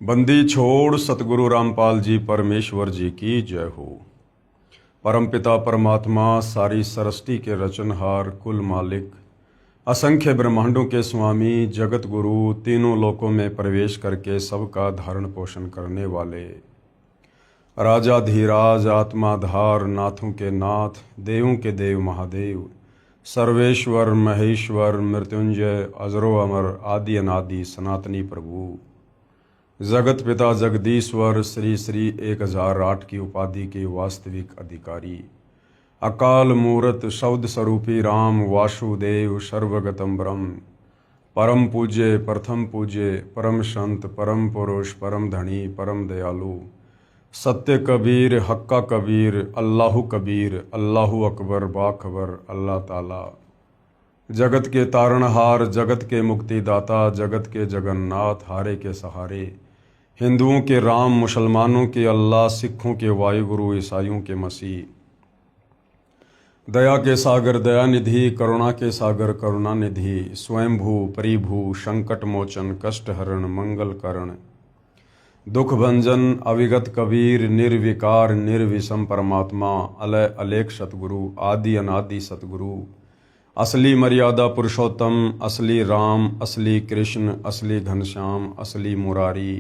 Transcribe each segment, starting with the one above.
बंदी छोड़ सतगुरु रामपाल जी परमेश्वर जी की जय हो। परमपिता परमात्मा सारी सृष्टि के रचनहार कुल मालिक असंख्य ब्रह्मांडों के स्वामी जगत गुरु तीनों लोकों में प्रवेश करके सबका धारण पोषण करने वाले राजा धीराज आत्माधार नाथों के नाथ देवों के देव महादेव सर्वेश्वर महेश्वर मृत्युंजय अजरो अमर आदि अनादि सनातनी प्रभु जगत पिता जगदीश्वर श्री श्री 1008 की उपाधि के वास्तविक अधिकारी अकाल मूरत शब्द स्वरूपी राम वासुदेव सर्वगतम ब्रह्म परम पूज्य प्रथम पूज्य परम संत परम पुरुष परम धनी परम दयालु सत्य कबीर हक्का कबीर अल्लाहु कबीर अल्लाहु अकबर बाखबर अल्लाह ताला जगत के तारणहार जगत के मुक्तिदाता जगत के जगन्नाथ हारे के सहारे हिंदुओं के राम मुसलमानों के अल्लाह सिखों के वायुगुरु ईसाइयों के मसीह दया के सागर दया निधि करुणा के सागर करुणा निधि स्वयंभू परिभू संकट मोचन कष्ट हरण मंगल करण दुख भंजन अविगत कबीर निर्विकार निर्विषम परमात्मा अलय अलेख सतगुरु आदि अनादि सतगुरु असली मर्यादा पुरुषोत्तम असली राम असली कृष्ण असली घनश्याम असली मुरारी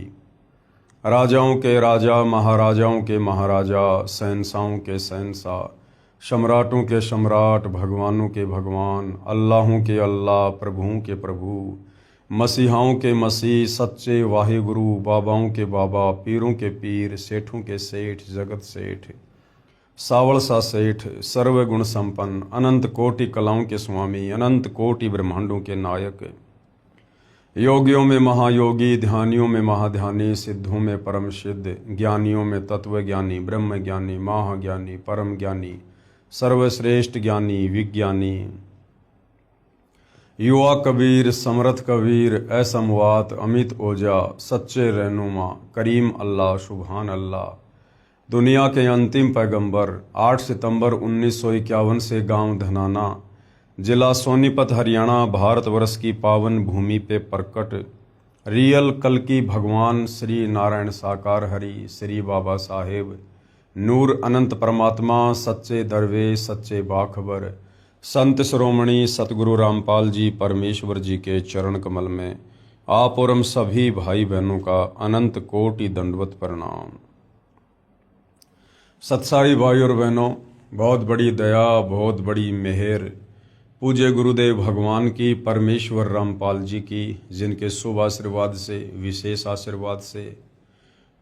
राजाओं के राजा महाराजाओं के महाराजा शहंशाहों के शहंशाह सम्राटों के सम्राट भगवानों के भगवान अल्लाहों के अल्लाह प्रभुओं के प्रभु मसीहाओं के मसीह सच्चे वाहिगुरु बाबाओं के बाबा पीरों के पीर सेठों के सेठ जगत सेठ सावल सा सेठ सर्वगुण संपन्न अनंत कोटि कलाओं के स्वामी अनंत कोटि ब्रह्मांडों के नायक योगियों में महायोगी ध्यानियों में महाध्यानी सिद्धों में परम सिद्ध ज्ञानियों में तत्व ज्ञानी ब्रह्म ज्ञानी महाज्ञानी परम ज्ञानी सर्वश्रेष्ठ ज्ञानी विज्ञानी युवा कबीर समर्थ कबीर असमवात अमित ओजा सच्चे रहनुमा करीम अल्लाह सुभान अल्लाह दुनिया के अंतिम पैगंबर 8 सितंबर 1951 से गांव धनाना जिला सोनीपत हरियाणा भारतवर्ष की पावन भूमि पे प्रकट रियल कल की भगवान श्री नारायण साकार हरि श्री बाबा साहेब नूर अनंत परमात्मा सच्चे दरवेश सच्चे बाखबर संत श्रोमणी सतगुरु रामपाल जी परमेश्वर जी के चरण कमल में आप और हम सभी भाई बहनों का अनंत कोटि दंडवत प्रणाम। सत्सारी भाई और बहनों, बहुत बड़ी दया बहुत बड़ी मेहर पूज्य गुरुदेव भगवान की परमेश्वर रामपाल जी की जिनके शुभ आशीर्वाद से विशेष आशीर्वाद से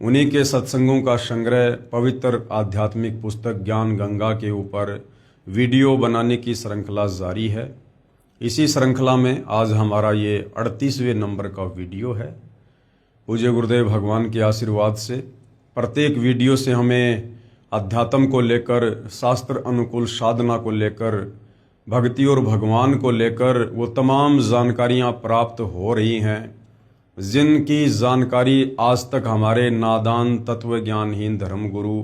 उन्हीं के सत्संगों का संग्रह पवित्र आध्यात्मिक पुस्तक ज्ञान गंगा के ऊपर वीडियो बनाने की श्रृंखला जारी है। इसी श्रृंखला में आज हमारा ये 38वें नंबर का वीडियो है। पूज्य गुरुदेव भगवान के आशीर्वाद से प्रत्येक वीडियो से हमें अध्यात्म को लेकर शास्त्र अनुकूल साधना को लेकर भक्ति और भगवान को लेकर वो तमाम जानकारियाँ प्राप्त हो रही हैं जिनकी जानकारी आज तक हमारे नादान तत्व ज्ञानहीन धर्मगुरु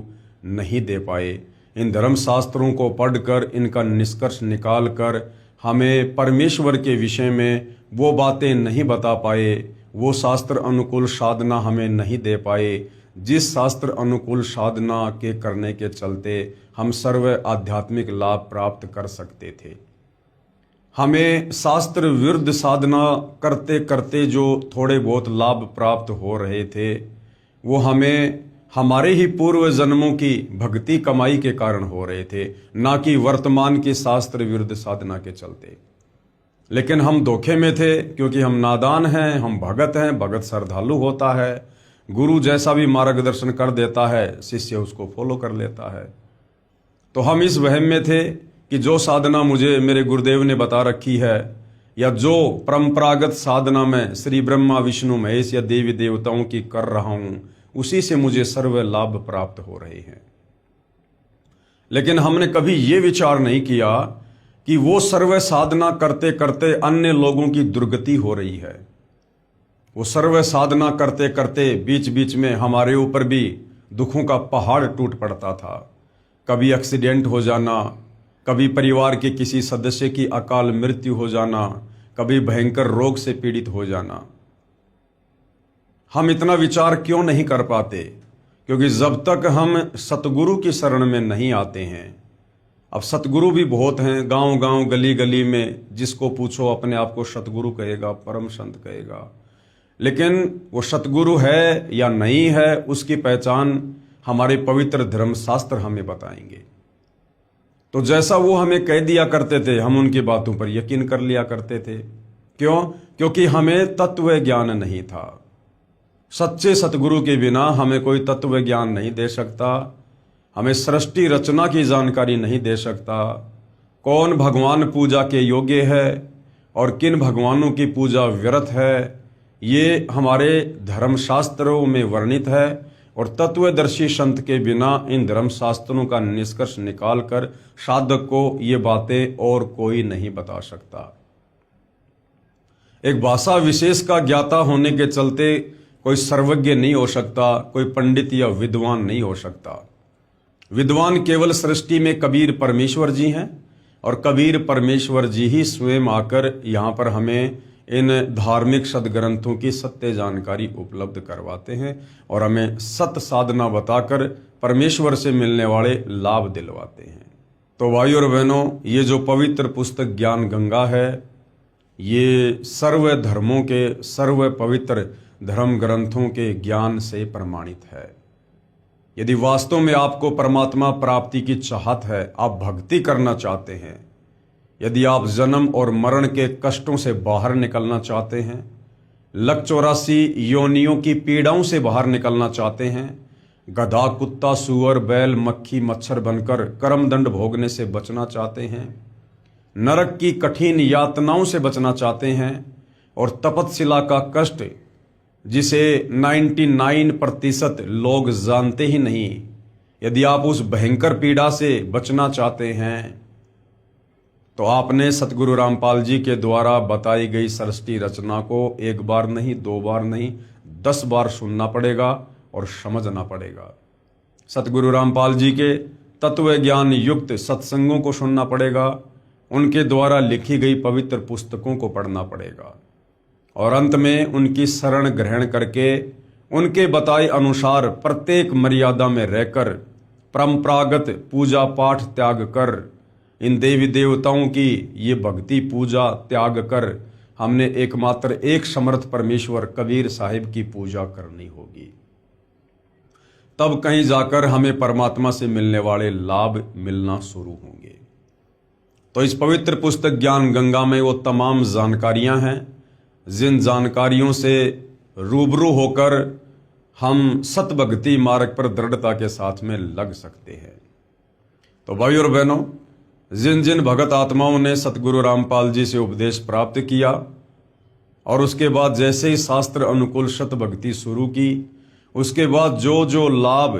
नहीं दे पाए। इन धर्म शास्त्रों को पढ़कर इनका निष्कर्ष निकाल कर हमें परमेश्वर के विषय में वो बातें नहीं बता पाए, वो शास्त्र अनुकूल साधना हमें नहीं दे पाए जिस शास्त्र अनुकूल साधना के करने के चलते हम सर्व आध्यात्मिक लाभ प्राप्त कर सकते थे। हमें शास्त्र विरुद्ध साधना करते करते जो थोड़े बहुत लाभ प्राप्त हो रहे थे वो हमें हमारे ही पूर्व जन्मों की भक्ति कमाई के कारण हो रहे थे, ना कि वर्तमान की शास्त्र विरुद्ध साधना के चलते। लेकिन हम धोखे में थे क्योंकि हम नादान हैं, हम भगत हैं, भगत श्रद्धालु होता है, गुरु जैसा भी मार्गदर्शन कर देता है शिष्य उसको फॉलो कर लेता है। तो हम इस वहम में थे कि जो साधना मुझे मेरे गुरुदेव ने बता रखी है या जो परंपरागत साधना में श्री ब्रह्मा विष्णु महेश या देवी देवताओं की कर रहा हूं उसी से मुझे सर्व लाभ प्राप्त हो रहे हैं। लेकिन हमने कभी ये विचार नहीं किया कि वो सर्व साधना करते करते अन्य लोगों की दुर्गति हो रही है। वो सर्व साधना करते करते बीच बीच में हमारे ऊपर भी दुखों का पहाड़ टूट पड़ता था। कभी एक्सीडेंट हो जाना, कभी परिवार के किसी सदस्य की अकाल मृत्यु हो जाना, कभी भयंकर रोग से पीड़ित हो जाना। हम इतना विचार क्यों नहीं कर पाते? क्योंकि जब तक हम सतगुरु की शरण में नहीं आते हैं, अब सतगुरु भी बहुत हैं, गांव गांव गली गली में जिसको पूछो अपने आप को सतगुरु कहेगा, परम संत कहेगा, लेकिन वो सतगुरु है या नहीं है उसकी पहचान हमारे पवित्र धर्मशास्त्र हमें बताएंगे। तो जैसा वो हमें कह दिया करते थे, हम उनकी बातों पर यकीन कर लिया करते थे। क्यों? क्योंकि हमें तत्व ज्ञान नहीं था। सच्चे सतगुरु के बिना हमें कोई तत्व ज्ञान नहीं दे सकता, हमें सृष्टि रचना की जानकारी नहीं दे सकता, कौन भगवान पूजा के योग्य है और किन भगवानों की पूजा व्यर्थ है, ये हमारे धर्मशास्त्रों में वर्णित है। और तत्वदर्शी संत के बिना इन धर्मशास्त्रों का निष्कर्ष निकालकर साधक को ये बातें और कोई नहीं बता सकता। एक भाषा विशेष का ज्ञाता होने के चलते कोई सर्वज्ञ नहीं हो सकता, कोई पंडित या विद्वान नहीं हो सकता। विद्वान केवल सृष्टि में कबीर परमेश्वर जी हैं और कबीर परमेश्वर जी ही स्वयं आकर यहाँ पर हमें इन धार्मिक सदग्रंथों की सत्य जानकारी उपलब्ध करवाते हैं और हमें सत्य साधना बताकर परमेश्वर से मिलने वाले लाभ दिलवाते हैं। तो भाइयों और बहनों, ये जो पवित्र पुस्तक ज्ञान गंगा है, ये सर्व धर्मों के सर्व पवित्र धर्म ग्रंथों के ज्ञान से प्रमाणित है। यदि वास्तव में आपको परमात्मा प्राप्ति की चाहत है, आप भक्ति करना चाहते हैं, यदि आप जन्म और मरण के कष्टों से बाहर निकलना चाहते हैं, लक 84 योनियों की पीड़ाओं से बाहर निकलना चाहते हैं, गधा कुत्ता सूअर बैल मक्खी मच्छर बनकर कर्मदंड भोगने से बचना चाहते हैं, नरक की कठिन यातनाओं से बचना चाहते हैं और तपतशिला का कष्ट जिसे 99% लोग जानते ही नहीं, यदि आप उस भयंकर पीड़ा से बचना चाहते हैं तो आपने सतगुरु रामपाल जी के द्वारा बताई गई सृष्टि रचना को एक बार नहीं, 2 बार नहीं, 10 बार सुनना पड़ेगा और समझना पड़ेगा। सतगुरु रामपाल जी के तत्व ज्ञान युक्त सत्संगों को सुनना पड़ेगा, उनके द्वारा लिखी गई पवित्र पुस्तकों को पढ़ना पड़ेगा और अंत में उनकी शरण ग्रहण करके उनके बताए अनुसार प्रत्येक मर्यादा में रहकर परंपरागत पूजा पाठ त्याग कर, इन देवी देवताओं की ये भक्ति पूजा त्याग कर हमने एकमात्र एक समर्थ परमेश्वर कबीर साहिब की पूजा करनी होगी। तब कहीं जाकर हमें परमात्मा से मिलने वाले लाभ मिलना शुरू होंगे। तो इस पवित्र पुस्तक ज्ञान गंगा में वो तमाम जानकारियां हैं जिन जानकारियों से रूबरू होकर हम सत भक्ति मार्ग पर दृढ़ता के साथ में लग सकते हैं। तो भाई और बहनों, जिन जिन भगत आत्माओं ने सतगुरु रामपाल जी से उपदेश प्राप्त किया और उसके बाद जैसे ही शास्त्र अनुकूल सत भक्ति शुरू की, उसके बाद जो जो लाभ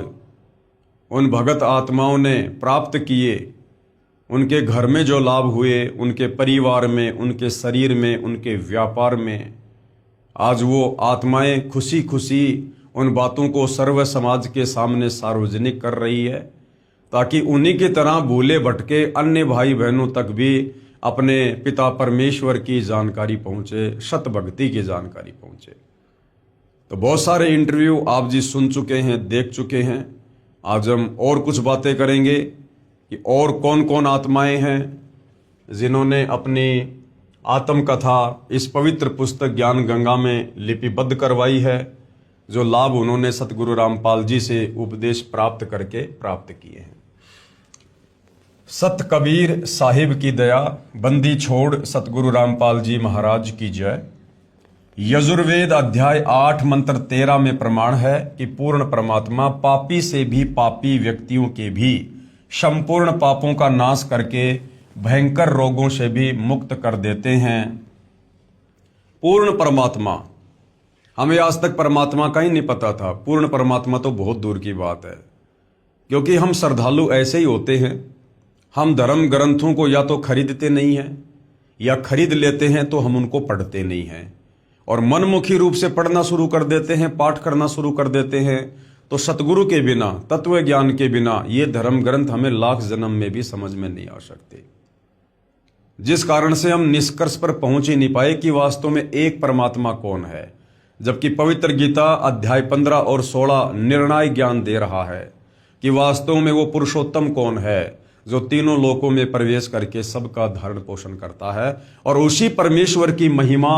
उन भगत आत्माओं ने प्राप्त किए, उनके घर में जो लाभ हुए, उनके परिवार में, उनके शरीर में, उनके व्यापार में, आज वो आत्माएं खुशी खुशी उन बातों को सर्व समाज के सामने सार्वजनिक कर रही है ताकि उन्हीं की तरह भूले भटके अन्य भाई बहनों तक भी अपने पिता परमेश्वर की जानकारी पहुंचे, सत भक्ति की जानकारी पहुंचे। तो बहुत सारे इंटरव्यू आप जी सुन चुके हैं, देख चुके हैं। आज हम और कुछ बातें करेंगे कि और कौन कौन आत्माएं हैं जिन्होंने अपनी आत्मकथा इस पवित्र पुस्तक ज्ञान गंगा में लिपिबद्ध करवाई है, जो लाभ उन्होंने सतगुरु रामपाल जी से उपदेश प्राप्त करके प्राप्त किए हैं। सत कबीर साहिब की दया, बंदी छोड़ सतगुरु रामपाल जी महाराज की जय। यजुर्वेद अध्याय 8 मंत्र 13 में प्रमाण है कि पूर्ण परमात्मा पापी से भी पापी व्यक्तियों के भी संपूर्ण पापों का नाश करके भयंकर रोगों से भी मुक्त कर देते हैं। पूर्ण परमात्मा, हमें आज तक परमात्मा का ही नहीं पता था। पूर्ण परमात्मा तो बहुत दूर की बात है, क्योंकि हम श्रद्धालु ऐसे ही होते हैं। हम धर्म ग्रंथों को या तो खरीदते नहीं हैं या खरीद लेते हैं तो हम उनको पढ़ते नहीं हैं और मनमुखी रूप से पढ़ना शुरू कर देते हैं, पाठ करना शुरू कर देते हैं। तो सतगुरु के बिना, तत्व ज्ञान के बिना ये धर्म ग्रंथ हमें लाख जन्म में भी समझ में नहीं आ सकते, जिस कारण से हम निष्कर्ष पर पहुंच ही नहीं पाए कि वास्तव में एक परमात्मा कौन है। जबकि पवित्र गीता अध्याय 15 और 16 निर्णायक ज्ञान दे रहा है कि वास्तव में वो पुरुषोत्तम कौन है जो तीनों लोकों में प्रवेश करके सबका धारण पोषण करता है। और उसी परमेश्वर की महिमा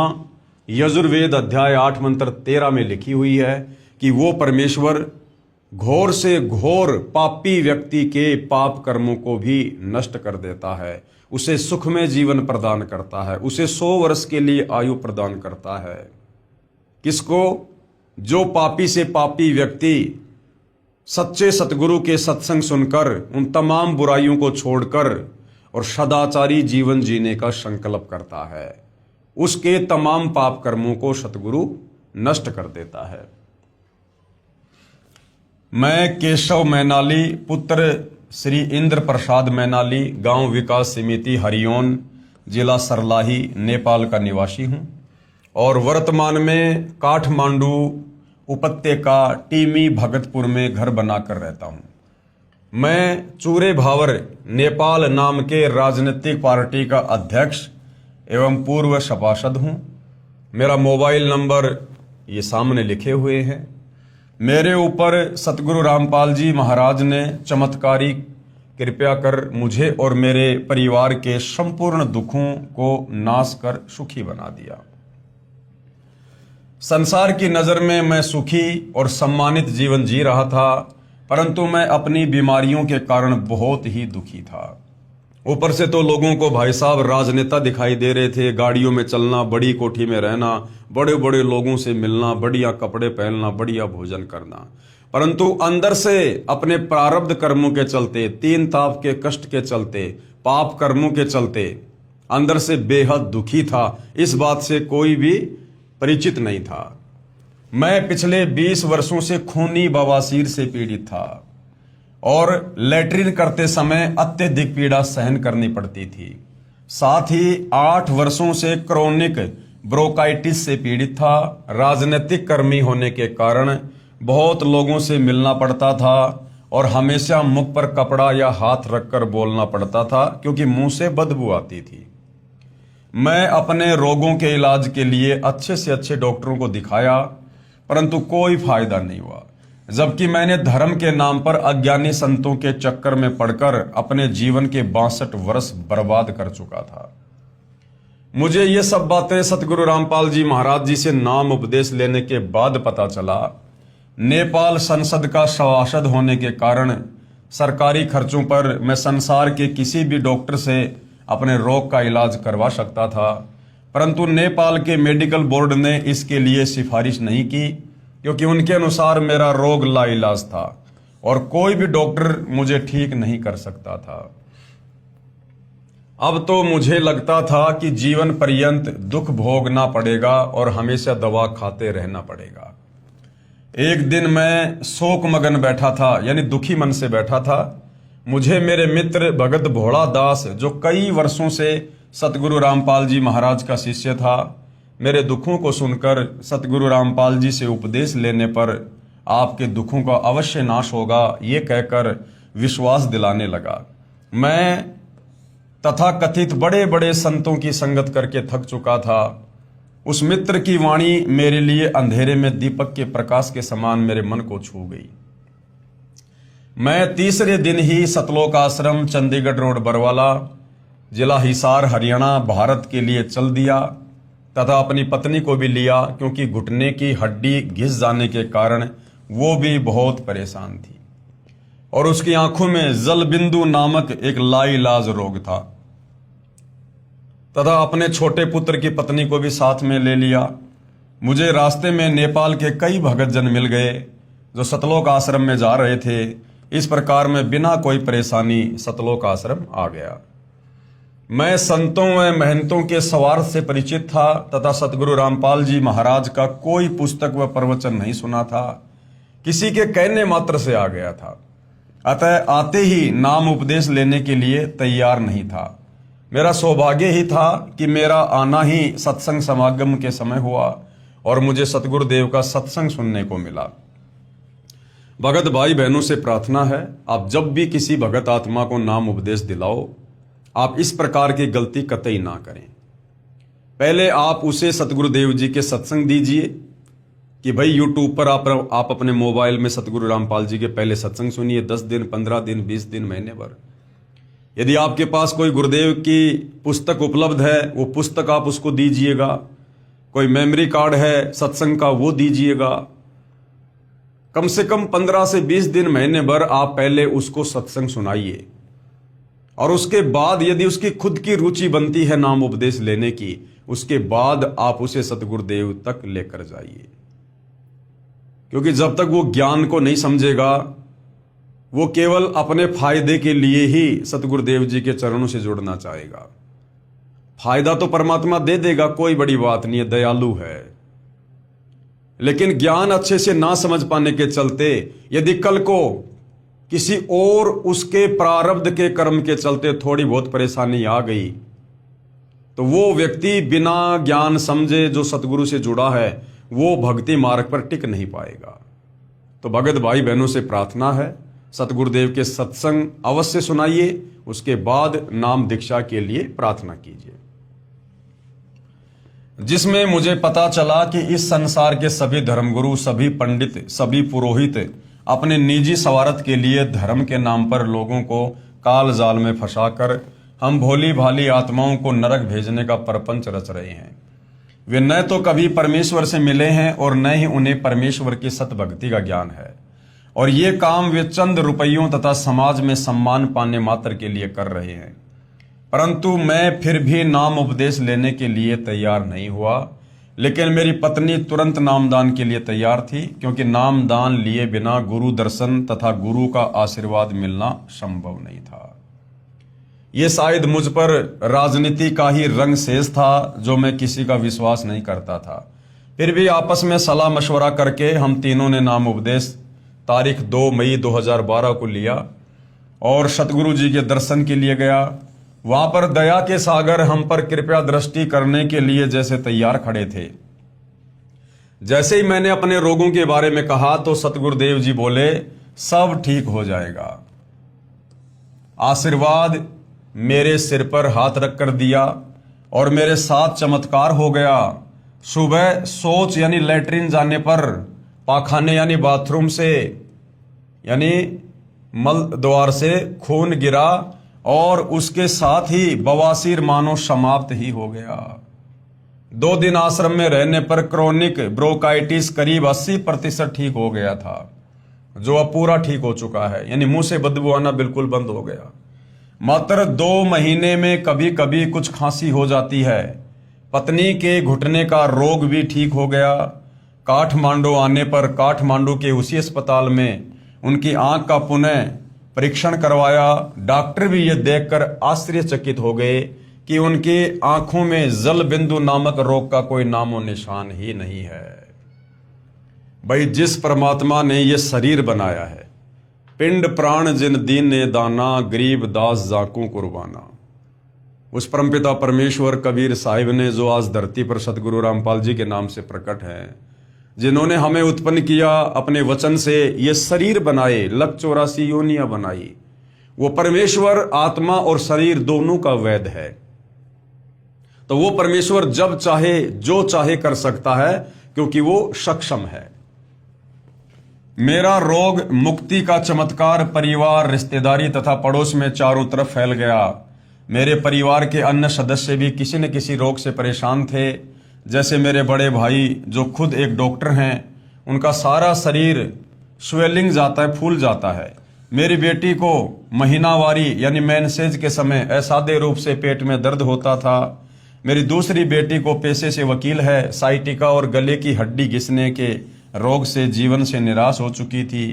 यजुर्वेद अध्याय 8 मंत्र 13 में लिखी हुई है कि वो परमेश्वर घोर से घोर पापी व्यक्ति के पाप कर्मों को भी नष्ट कर देता है, उसे सुखमय जीवन प्रदान करता है, उसे 100 वर्ष के लिए आयु प्रदान करता है। किसको? जो पापी से पापी व्यक्ति सच्चे सतगुरु के सत्संग सुनकर उन तमाम बुराइयों को छोड़कर और सदाचारी जीवन जीने का संकल्प करता है, उसके तमाम पाप कर्मों को सतगुरु नष्ट कर देता है। मैं केशव मैनाली पुत्र श्री इंद्र प्रसाद मैनाली, गांव विकास समिति हरिओन, जिला सरलाही, नेपाल का निवासी हूं और वर्तमान में काठमांडू उपत्यका टीमी भगतपुर में घर बनाकर रहता हूं। मैं चूरे भावर नेपाल नाम के राजनीतिक पार्टी का अध्यक्ष एवं पूर्व सभासद हूं। मेरा मोबाइल नंबर ये सामने लिखे हुए हैं। मेरे ऊपर सतगुरु रामपाल जी महाराज ने चमत्कारी कृपया कर मुझे और मेरे परिवार के संपूर्ण दुखों को नाश कर सुखी बना दिया। संसार की नजर में मैं सुखी और सम्मानित जीवन जी रहा था, परंतु मैं अपनी बीमारियों के कारण बहुत ही दुखी था। ऊपर से तो लोगों को भाई साहब राजनेता दिखाई दे रहे थे, गाड़ियों में चलना, बड़ी कोठी में रहना, बड़े बड़े लोगों से मिलना, बढ़िया कपड़े पहनना, बढ़िया भोजन करना, परंतु अंदर से अपने प्रारब्ध कर्मों के चलते, 3 ताप के कष्ट के चलते, पाप कर्मों के चलते अंदर से बेहद दुखी था। इस बात से कोई भी परिचित नहीं था। मैं पिछले 20 वर्षों से खूनी बवासीर से पीड़ित था और लैट्रिन करते समय अत्यधिक पीड़ा सहन करनी पड़ती थी। साथ ही 8 वर्षों से क्रोनिक ब्रोंकाइटिस से पीड़ित था। राजनीतिक कर्मी होने के कारण बहुत लोगों से मिलना पड़ता था और हमेशा मुख पर कपड़ा या हाथ रखकर बोलना पड़ता था क्योंकि मुंह से बदबू आती थी। मैं अपने रोगों के इलाज के लिए अच्छे से अच्छे डॉक्टरों को दिखाया, परंतु कोई फायदा नहीं हुआ। जबकि मैंने धर्म के नाम पर अज्ञानी संतों के चक्कर में पड़कर अपने जीवन के 62 वर्ष बर्बाद कर चुका था। मुझे ये सब बातें सतगुरु रामपाल जी महाराज जी से नाम उपदेश लेने के बाद पता चला। नेपाल संसद का सभासद होने के कारण सरकारी खर्चों पर मैं संसार के किसी भी डॉक्टर से अपने रोग का इलाज करवा सकता था, परंतु नेपाल के मेडिकल बोर्ड ने इसके लिए सिफारिश नहीं की क्योंकि उनके अनुसार मेरा रोग लाइलाज था और कोई भी डॉक्टर मुझे ठीक नहीं कर सकता था। अब तो मुझे लगता था कि जीवन पर्यंत दुख भोगना पड़ेगा और हमेशा दवा खाते रहना पड़ेगा। एक दिन मैं शोक मगन बैठा था, यानी दुखी मन से बैठा था। मुझे मेरे मित्र भगत भोला दास, जो कई वर्षों से सतगुरु रामपाल जी महाराज का शिष्य था, मेरे दुखों को सुनकर सतगुरु रामपाल जी से उपदेश लेने पर आपके दुखों का अवश्य नाश होगा, ये कहकर विश्वास दिलाने लगा। मैं तथाकथित बड़े बड़े संतों की संगत करके थक चुका था। उस मित्र की वाणी मेरे लिए अंधेरे में दीपक के प्रकाश के समान मेरे मन को छू गई। मैं तीसरे दिन ही सतलोक आश्रम, चंडीगढ़ रोड, बरवाला, जिला हिसार, हरियाणा, भारत के लिए चल दिया तथा अपनी पत्नी को भी लिया क्योंकि घुटने की हड्डी घिस जाने के कारण वो भी बहुत परेशान थी और उसकी आंखों में जल बिंदु नामक एक लाइलाज रोग था। तथा अपने छोटे पुत्र की पत्नी को भी साथ में ले लिया। मुझे रास्ते में नेपाल के कई भगत जन मिल गए जो सतलोक आश्रम में जा रहे थे। इस प्रकार मैं बिना कोई परेशानी सतलोक आश्रम आ गया। मैं संतों व महंतों के स्वार्थ से परिचित था तथा सतगुरु रामपाल जी महाराज का कोई पुस्तक व प्रवचन नहीं सुना था, किसी के कहने मात्र से आ गया था। अतः आते ही नाम उपदेश लेने के लिए तैयार नहीं था। मेरा सौभाग्य ही था कि मेरा आना ही सत्संग समागम के समय हुआ और मुझे सतगुरुदेव का सत्संग सुनने को मिला। भगत भाई बहनों से प्रार्थना है, आप जब भी किसी भगत आत्मा को नाम उपदेश दिलाओ, आप इस प्रकार की गलती कतई ना करें। पहले आप उसे सतगुरुदेव जी के सत्संग दीजिए, कि भाई यूट्यूब पर आप अपने मोबाइल में सतगुरु रामपाल जी के पहले सत्संग सुनिए, 10 दिन, 15 दिन, 20 दिन, महीने भर। यदि आपके पास कोई गुरुदेव की पुस्तक उपलब्ध है, वो पुस्तक आप उसको दीजिएगा। कोई मेमोरी कार्ड है सत्संग का, वो दीजिएगा। कम से कम 15 से 20 दिन, महीने भर आप पहले उसको सत्संग सुनाइए, और उसके बाद यदि उसकी खुद की रुचि बनती है नाम उपदेश लेने की, उसके बाद आप उसे सतगुरुदेव तक लेकर जाइए। क्योंकि जब तक वो ज्ञान को नहीं समझेगा, वो केवल अपने फायदे के लिए ही सतगुरुदेव जी के चरणों से जुड़ना चाहेगा। फायदा तो परमात्मा दे देगा, कोई बड़ी बात नहीं है, दयालु है। लेकिन ज्ञान अच्छे से ना समझ पाने के चलते यदि कल को किसी और उसके प्रारब्ध के कर्म के चलते थोड़ी बहुत परेशानी आ गई, तो वो व्यक्ति बिना ज्ञान समझे जो सतगुरु से जुड़ा है, वो भक्ति मार्ग पर टिक नहीं पाएगा। तो भगत भाई बहनों से प्रार्थना है, सतगुरुदेव के सत्संग अवश्य सुनाइए, उसके बाद नाम दीक्षा के लिए प्रार्थना कीजिए। जिसमें मुझे पता चला कि इस संसार के सभी धर्मगुरु, सभी पंडित, सभी पुरोहित अपने निजी स्वार्थ के लिए धर्म के नाम पर लोगों को काल जाल में फंसाकर हम भोली भाली आत्माओं को नरक भेजने का परपंच रच रहे हैं। वे न तो कभी परमेश्वर से मिले हैं और न ही उन्हें परमेश्वर की सतभक्ति का ज्ञान है, और ये काम वे चंद रुपयों तथा समाज में सम्मान पाने मात्र के लिए कर रहे हैं। परंतु मैं फिर भी नाम उपदेश लेने के लिए तैयार नहीं हुआ, लेकिन मेरी पत्नी तुरंत नामदान के लिए तैयार थी, क्योंकि नामदान लिए बिना गुरु दर्शन तथा गुरु का आशीर्वाद मिलना संभव नहीं था। ये शायद मुझ पर राजनीति का ही रंग शेष था, जो मैं किसी का विश्वास नहीं करता था। फिर भी आपस में सलाह मशवरा करके हम तीनों ने नाम उपदेश तारीख 2 मई 2012 को लिया और सतगुरु जी के दर्शन के लिए गया। वहां पर दया के सागर हम पर कृपया दृष्टि करने के लिए जैसे तैयार खड़े थे। जैसे ही मैंने अपने रोगों के बारे में कहा तो सतगुरुदेव जी बोले, सब ठीक हो जाएगा। आशीर्वाद मेरे सिर पर हाथ रख कर दिया और मेरे साथ चमत्कार हो गया। सुबह शौच यानी लैट्रिन जाने पर, पाखाने यानी बाथरूम से यानी मल द्वार से खून गिरा और उसके साथ ही बवासीर मानो समाप्त ही हो गया। 2 दिन आश्रम में रहने पर क्रोनिक ब्रोंकाइटिस करीब 80% ठीक हो गया था, जो अब पूरा ठीक हो चुका है, यानी मुंह से बदबू आना बिल्कुल बंद हो गया। मात्र 2 महीने में कभी कभी कुछ खांसी हो जाती है। पत्नी के घुटने का रोग भी ठीक हो गया। काठमांडू आने पर काठमांडू के उसी अस्पताल में उनकी आंख का पुनः परीक्षण करवाया। डॉक्टर भी ये देखकर आश्चर्यचकित हो गए कि उनकी आंखों में जल बिंदु नामक रोग का कोई नामो निशान ही नहीं है। भाई, जिस परमात्मा ने ये शरीर बनाया है, पिंड प्राण जिन दीन ने दाना, गरीब दास जाकू कुर्बाना, उस परमपिता परमेश्वर कबीर साहिब ने, जो आज धरती पर सतगुरु रामपाल जी के नाम से प्रकट हैं, जिन्होंने हमें उत्पन्न किया, अपने वचन से ये शरीर बनाए, 184 योनियां बनाई, वो परमेश्वर आत्मा और शरीर दोनों का वैद है। तो वो परमेश्वर जब चाहे जो चाहे कर सकता है, क्योंकि वो सक्षम है। मेरा रोग मुक्ति का चमत्कार परिवार, रिश्तेदारी तथा पड़ोस में चारों तरफ फैल गया। मेरे परिवार के अन्य सदस्य भी किसी न किसी रोग से परेशान थे। जैसे मेरे बड़े भाई जो खुद एक डॉक्टर हैं, उनका सारा शरीर स्वेलिंग जाता है, फूल जाता है। मेरी बेटी को महीनावारी यानी मेंसेज के समय असाध्य रूप से पेट में दर्द होता था। मेरी दूसरी बेटी को पेशे से वकील है, साइटिका और गले की हड्डी घिसने के रोग से जीवन से निराश हो चुकी थी।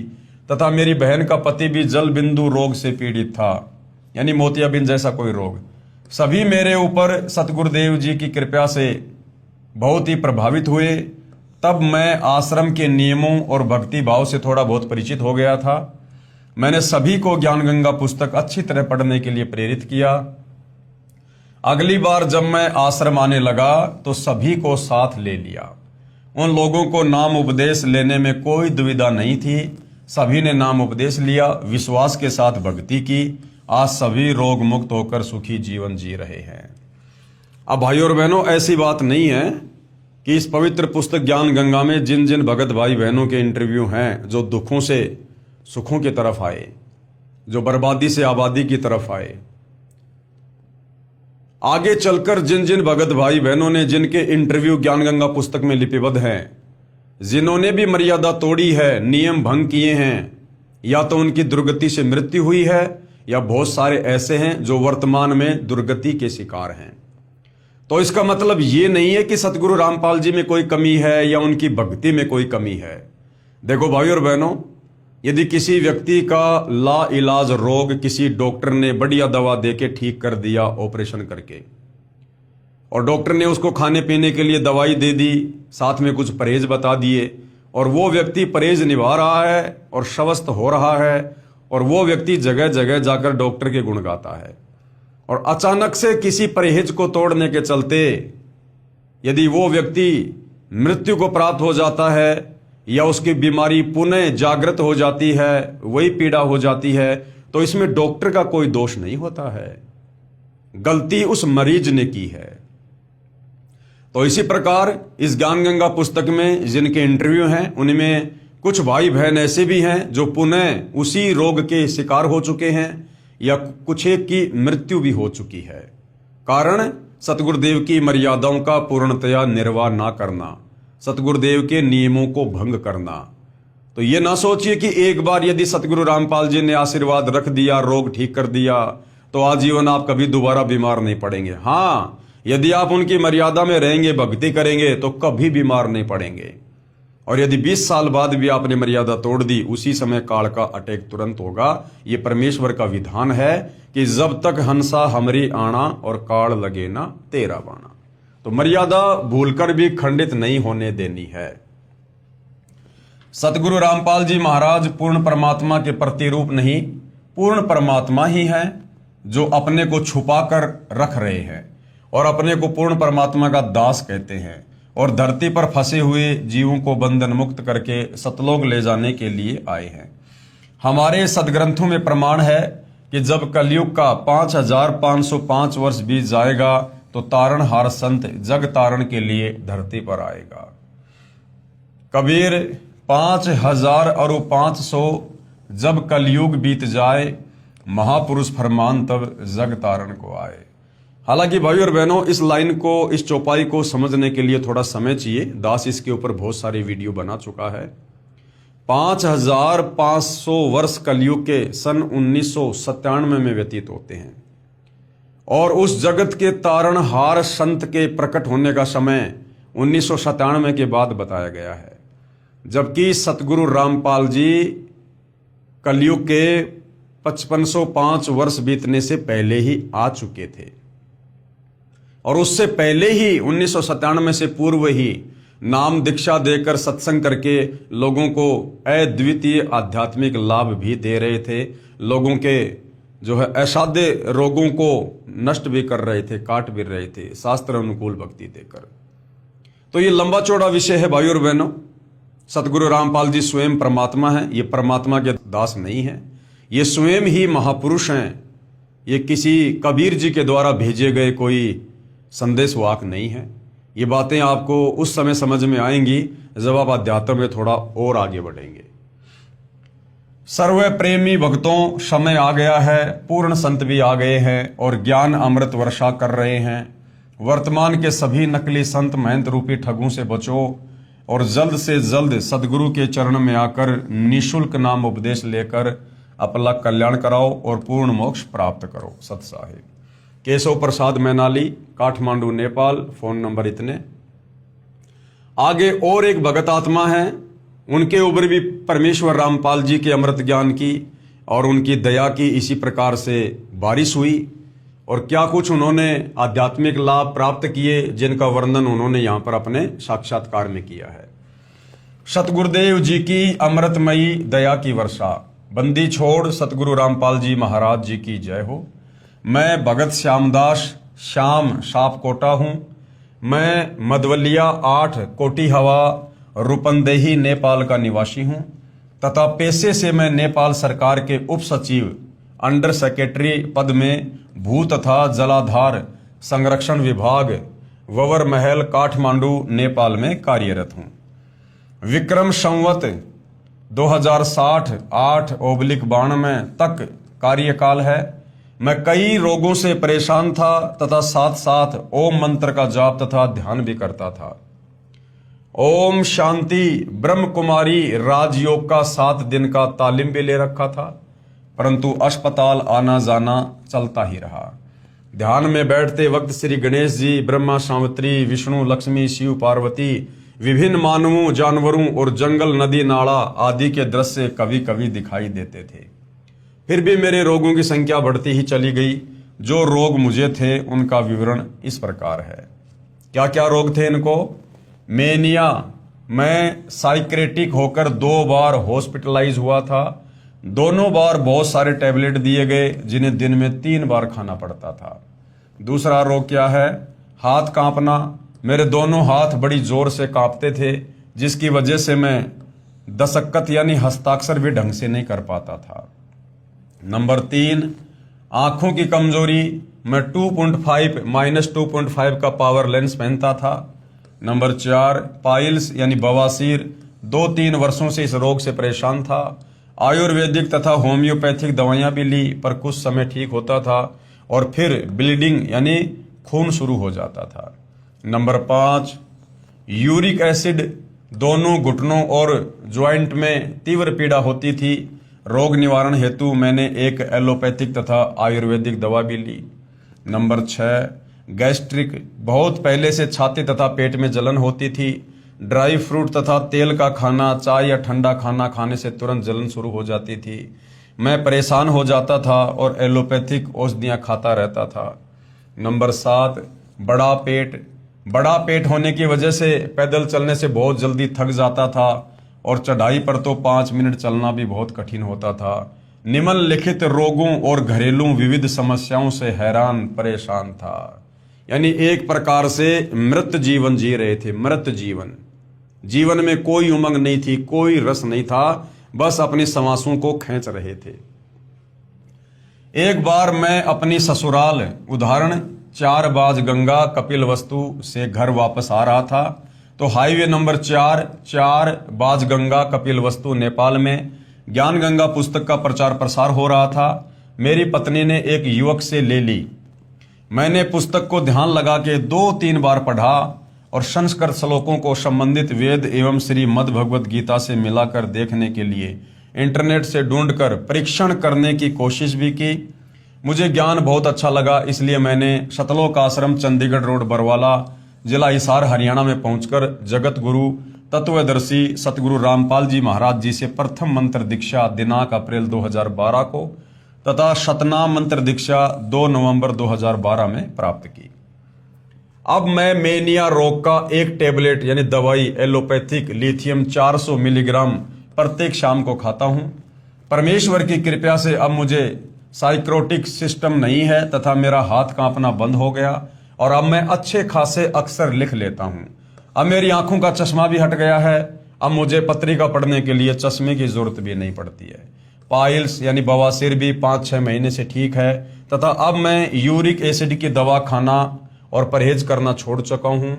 तथा मेरी बहन का पति भी जल बिंदु रोग से पीड़ित था, यानी मोतियाबिंद जैसा कोई रोग। सभी मेरे ऊपर सतगुरुदेव जी की कृपा से बहुत ही प्रभावित हुए। तब मैं आश्रम के नियमों और भक्ति भाव से थोड़ा बहुत परिचित हो गया था। मैंने सभी को ज्ञान गंगा पुस्तक अच्छी तरह पढ़ने के लिए प्रेरित किया। अगली बार जब मैं आश्रम आने लगा तो सभी को साथ ले लिया। उन लोगों को नाम उपदेश लेने में कोई दुविधा नहीं थी। सभी ने नाम उपदेश लिया, विश्वास के साथ भक्ति की। आज सभी रोग मुक्त होकर सुखी जीवन जी रहे हैं। अब भाइयों और बहनों, ऐसी बात नहीं है कि इस पवित्र पुस्तक ज्ञान गंगा में जिन जिन भगत भाई बहनों के इंटरव्यू हैं, जो दुखों से सुखों की तरफ आए, जो बर्बादी से आबादी की तरफ आए, आगे चलकर जिन जिन भगत भाई बहनों ने, जिनके इंटरव्यू ज्ञान गंगा पुस्तक में लिपिबद्ध हैं, जिन्होंने भी मर्यादा तोड़ी है, नियम भंग किए हैं, या तो उनकी दुर्गति से मृत्यु हुई है, या बहुत सारे ऐसे हैं जो वर्तमान में दुर्गति के शिकार हैं। तो इसका मतलब ये नहीं है कि सतगुरु रामपाल जी में कोई कमी है या उनकी भक्ति में कोई कमी है। देखो भाई और बहनों, यदि किसी व्यक्ति का ला इलाज रोग किसी डॉक्टर ने बढ़िया दवा देके ठीक कर दिया ऑपरेशन करके, और डॉक्टर ने उसको खाने पीने के लिए दवाई दे दी, साथ में कुछ परहेज बता दिए, और वो व्यक्ति परहेज निभा रहा है और स्वस्थ हो रहा है, और वो व्यक्ति जगह जगह जाकर डॉक्टर के गुण गाता है, और अचानक से किसी परहेज को तोड़ने के चलते यदि वो व्यक्ति मृत्यु को प्राप्त हो जाता है, या उसकी बीमारी पुनः जागृत हो जाती है, वही पीड़ा हो जाती है, तो इसमें डॉक्टर का कोई दोष नहीं होता है, गलती उस मरीज ने की है। तो इसी प्रकार इस ज्ञान गंगा पुस्तक में जिनके इंटरव्यू हैं, उनमें कुछ भाई बहन ऐसे भी हैं जो पुनः उसी रोग के शिकार हो चुके हैं, या कुछ एक की मृत्यु भी हो चुकी है। कारण सतगुरुदेव की मर्यादाओं का पूर्णतया निर्वाह ना करना, सतगुरुदेव के नियमों को भंग करना। तो ये ना सोचिए कि एक बार यदि सतगुरु रामपाल जी ने आशीर्वाद रख दिया, रोग ठीक कर दिया, तो आजीवन आप कभी दोबारा बीमार नहीं पड़ेंगे। हाँ, यदि आप उनकी मर्यादा में रहेंगे, भक्ति करेंगे, तो कभी बीमार नहीं पड़ेंगे। और यदि 20 साल बाद भी आपने मर्यादा तोड़ दी, उसी समय काल का अटैक तुरंत होगा। ये परमेश्वर का विधान है कि जब तक हंसा हमरी आना और काल लगे ना तेरा बाणा। तो मर्यादा भूलकर भी खंडित नहीं होने देनी है। सतगुरु रामपाल जी महाराज पूर्ण परमात्मा के प्रतिरूप नहीं, पूर्ण परमात्मा ही है, जो अपने को छुपा कर रख रहे हैं और अपने को पूर्ण परमात्मा का दास कहते हैं, और धरती पर फंसे हुए जीवों को बंधन मुक्त करके सतलोक ले जाने के लिए आए हैं। हमारे सदग्रंथों में प्रमाण है कि जब कलयुग का 5505 वर्ष बीत जाएगा, तो तारणहार संत जग तारण के लिए धरती पर आएगा। कबीर 5000 और 500 जब कलयुग बीत जाए, महापुरुष फरमान तब जग तारण को आए। हालांकि भाई और बहनों, इस लाइन को, इस चौपाई को समझने के लिए थोड़ा समय चाहिए। दास इसके ऊपर बहुत सारी वीडियो बना चुका है। 5500 वर्ष कलयुग के सन 1997 में व्यतीत होते हैं, और उस जगत के तारणहार संत के प्रकट होने का समय 1997 के बाद बताया गया है, जबकि सतगुरु रामपाल जी कलयुग के 5505 वर्ष बीतने से पहले ही आ चुके थे, और उससे पहले ही 1997 से पूर्व ही नाम दीक्षा देकर सत्संग करके लोगों को अद्वितीय आध्यात्मिक लाभ भी दे रहे थे। लोगों के जो है असाध्य रोगों को नष्ट भी कर रहे थे, काट भी रहे थे, शास्त्र अनुकूल भक्ति देकर। तो ये लंबा चौड़ा विषय है भाई और बहनों। सतगुरु रामपाल जी स्वयं परमात्मा हैं, ये परमात्मा के दास नहीं हैं, ये स्वयं ही महापुरुष हैं। ये किसी कबीर जी के द्वारा भेजे गए कोई संदेश वाक नहीं है। ये बातें आपको उस समय समझ में आएंगी जब आप अध्यात्म में थोड़ा और आगे बढ़ेंगे। सर्व प्रेमी भक्तों, समय आ गया है, पूर्ण संत भी आ गए हैं और ज्ञान अमृत वर्षा कर रहे हैं। वर्तमान के सभी नकली संत महंत रूपी ठगों से बचो और जल्द से जल्द सदगुरु के चरण में आकर निःशुल्क नाम उपदेश लेकर अपना कल्याण कराओ और पूर्ण मोक्ष प्राप्त करो। सत साहिब। केशव प्रसाद मैनाली, काठमांडू, नेपाल। फोन नंबर इतने। आगे और एक भगत आत्मा है, उनके ऊपर भी परमेश्वर रामपाल जी के अमृत ज्ञान की और उनकी दया की इसी प्रकार से बारिश हुई, और क्या कुछ उन्होंने आध्यात्मिक लाभ प्राप्त किए, जिनका वर्णन उन्होंने यहाँ पर अपने साक्षात्कार में किया है। सतगुरुदेव जी की अमृतमयी दया की वर्षा। बंदी छोड़ सतगुरु रामपाल जी महाराज जी की जय हो। मैं भगत श्यामदास श्याम सापकोटा हूँ। मैं मधवलिया 8 कोटी हवा रूपंदेही नेपाल का निवासी हूँ तथा पेशे से मैं नेपाल सरकार के उप सचिव अंडर सेक्रेटरी पद में भू तथा जलाधार संरक्षण विभाग ववर महल काठमांडू नेपाल में कार्यरत हूँ। विक्रम संवत 2060 8/92 तक कार्यकाल है। मैं कई रोगों से परेशान था तथा साथ साथ ओम मंत्र का जाप तथा ध्यान भी करता था। ओम शांति ब्रह्म कुमारी राजयोग का 7 दिन का तालीम भी ले रखा था, परंतु अस्पताल आना जाना चलता ही रहा। ध्यान में बैठते वक्त श्री गणेश जी, ब्रह्मा सावित्री, विष्णु लक्ष्मी, शिव पार्वती, विभिन्न मानवों, जानवरों और जंगल, नदी, नाला आदि के दृश्य कभी कभी दिखाई देते थे। फिर भी मेरे रोगों की संख्या बढ़ती ही चली गई। जो रोग मुझे थे उनका विवरण इस प्रकार है। क्या क्या रोग थे इनको? मेनिया, मैं साइक्रेटिक होकर 2 बार हॉस्पिटलाइज हुआ था। दोनों बार बहुत सारे टैबलेट दिए गए जिन्हें दिन में 3 बार खाना पड़ता था। दूसरा रोग क्या है? हाथ कांपना। मेरे दोनों हाथ बड़ी जोर से कांपते थे, जिसकी वजह से मैं दस्तखत यानी हस्ताक्षर भी ढंग से नहीं कर पाता था। नंबर 3, आंखों की कमजोरी। मैं 2.5 का पावर लेंस पहनता था। नंबर 4, पाइल्स यानी बवासीर। 2-3 वर्षों से इस रोग से परेशान था। आयुर्वेदिक तथा होम्योपैथिक दवाइयां भी ली, पर कुछ समय ठीक होता था और फिर ब्लीडिंग यानी खून शुरू हो जाता था। Number 5, uric acid. दोनों घुटनों और ज्वाइंट में तीव्र पीड़ा होती थी। रोग निवारण हेतु मैंने एक एलोपैथिक तथा आयुर्वेदिक दवा भी ली। Number 6, gastric. बहुत पहले से छाती तथा पेट में जलन होती थी। ड्राई फ्रूट तथा तेल का खाना, चाय या ठंडा खाना खाने से तुरंत जलन शुरू हो जाती थी। मैं परेशान हो जाता था और एलोपैथिक औषधियाँ खाता रहता था। नंबर 7, बड़ा पेट। बड़ा पेट होने की वजह से पैदल चलने से बहुत जल्दी थक जाता था और चढ़ाई पर तो 5 मिनट चलना भी बहुत कठिन होता था। निम्नलिखित रोगों और घरेलू विविध समस्याओं से हैरान परेशान था। यानी एक प्रकार से मृत जीवन जी रहे थे। मृत जीवन, जीवन में कोई उमंग नहीं थी, कोई रस नहीं था, बस अपनी सांसों को खींच रहे थे। एक बार मैं अपनी ससुराल उदाहरण 4 बाज गंगा कपिल वस्तु से घर वापस आ रहा था, तो हाईवे नंबर 4 बाज गंगा कपिल वस्तु नेपाल में ज्ञान गंगा पुस्तक का प्रचार प्रसार हो रहा था। मेरी पत्नी ने एक युवक से ले ली। मैंने पुस्तक को ध्यान लगा के 2-3 बार पढ़ा और संस्कृत श्लोकों को संबंधित वेद एवं श्रीमद् भगवद गीता से मिलाकर देखने के लिए इंटरनेट से ढूंढकर परीक्षण करने की कोशिश भी की। मुझे ज्ञान बहुत अच्छा लगा, इसलिए मैंने सतलोक आश्रम, चंडीगढ़ रोड, बरवाला, जिला हिसार, हरियाणा में पहुंचकर जगत गुरु तत्वदर्शी सतगुरु रामपाल जी महाराज जी से प्रथम मंत्र दीक्षा दिनांक अप्रैल 2012 को तथा शतनाम मंत्र दीक्षा 2 नवंबर 2012 में प्राप्त की। अब मैं मेनिया रोग का एक टेबलेट यानी दवाई एलोपैथिक लिथियम 400 मिलीग्राम प्रत्येक शाम को खाता हूं। परमेश्वर की कृपा से अब मुझे साइक्रोटिक सिस्टम नहीं है तथा मेरा हाथ कांपना बंद हो गया और अब मैं अच्छे खासे अक्षर लिख लेता हूं। अब मेरी आंखों का चश्मा भी हट गया है। अब मुझे पत्रिका पढ़ने के लिए चश्मे की जरूरत भी नहीं पड़ती है। पाइल्स यानी बवासीर भी 5-6 महीने से ठीक है तथा अब मैं यूरिक एसिड की दवा खाना और परहेज करना छोड़ चुका हूं।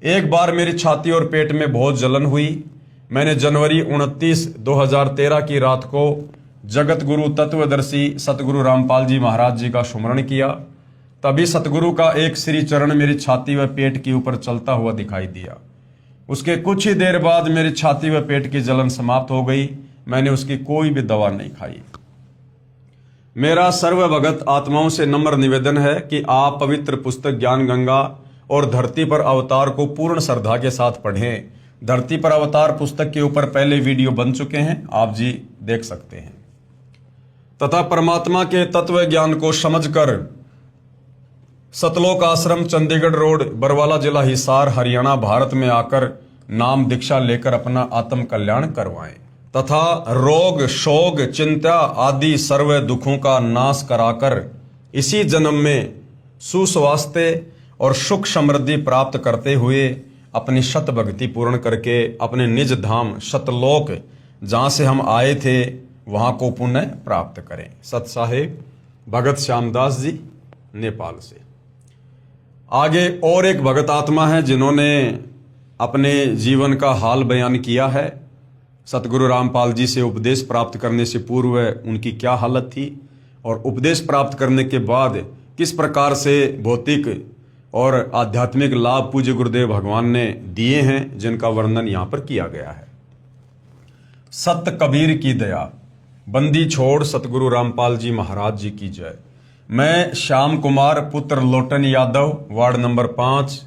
एक बार मेरी छाती और पेट में बहुत जलन हुई। मैंने जनवरी 29, 2013 की रात को जगत गुरु तत्वदर्शी सतगुरु रामपाल जी महाराज जी का सुमरण किया। तभी सतगुरु का एक श्री चरण मेरी छाती व पेट के ऊपर चलता हुआ दिखाई दिया। उसके कुछ ही देर बाद मेरी छाती व पेट की जलन समाप्त हो गई। मैंने उसकी कोई भी दवा नहीं खाई। मेरा सर्वभगत आत्माओं से नम्र निवेदन है कि आप पवित्र पुस्तक ज्ञान गंगा और धरती पर अवतार को पूर्ण श्रद्धा के साथ पढ़ें। धरती पर अवतार पुस्तक के ऊपर पहले वीडियो बन चुके हैं, आप जी देख सकते हैं। तथा परमात्मा के तत्व ज्ञान को समझकर सतलोक आश्रम, चंडीगढ़ रोड, बरवाला, जिला हिसार, हरियाणा, भारत में आकर नाम दीक्षा लेकर अपना आत्म कल्याण करवाएं तथा रोग, शोक, चिंता आदि सर्व दुखों का नाश कराकर इसी जन्म में सुस्वास्थ्य और सुख समृद्धि प्राप्त करते हुए अपनी शत भक्ति पूर्ण करके अपने निज धाम सतलोक जहाँ से हम आए थे वहाँ को पुण्य प्राप्त करें। सत साहेब भगत श्यामदास जी, नेपाल से। आगे और एक भगत आत्मा है जिन्होंने अपने जीवन का हाल बयान किया है। सतगुरु रामपाल जी से उपदेश प्राप्त करने से पूर्व उनकी क्या हालत थी और उपदेश प्राप्त करने के बाद किस प्रकार से भौतिक और आध्यात्मिक लाभ पूज्य गुरुदेव भगवान ने दिए हैं, जिनका वर्णन यहाँ पर किया गया है। सत कबीर की दया, बंदी छोड़ सतगुरु रामपाल जी महाराज जी की जय। मैं श्याम कुमार पुत्र लोटन यादव, वार्ड नंबर 5,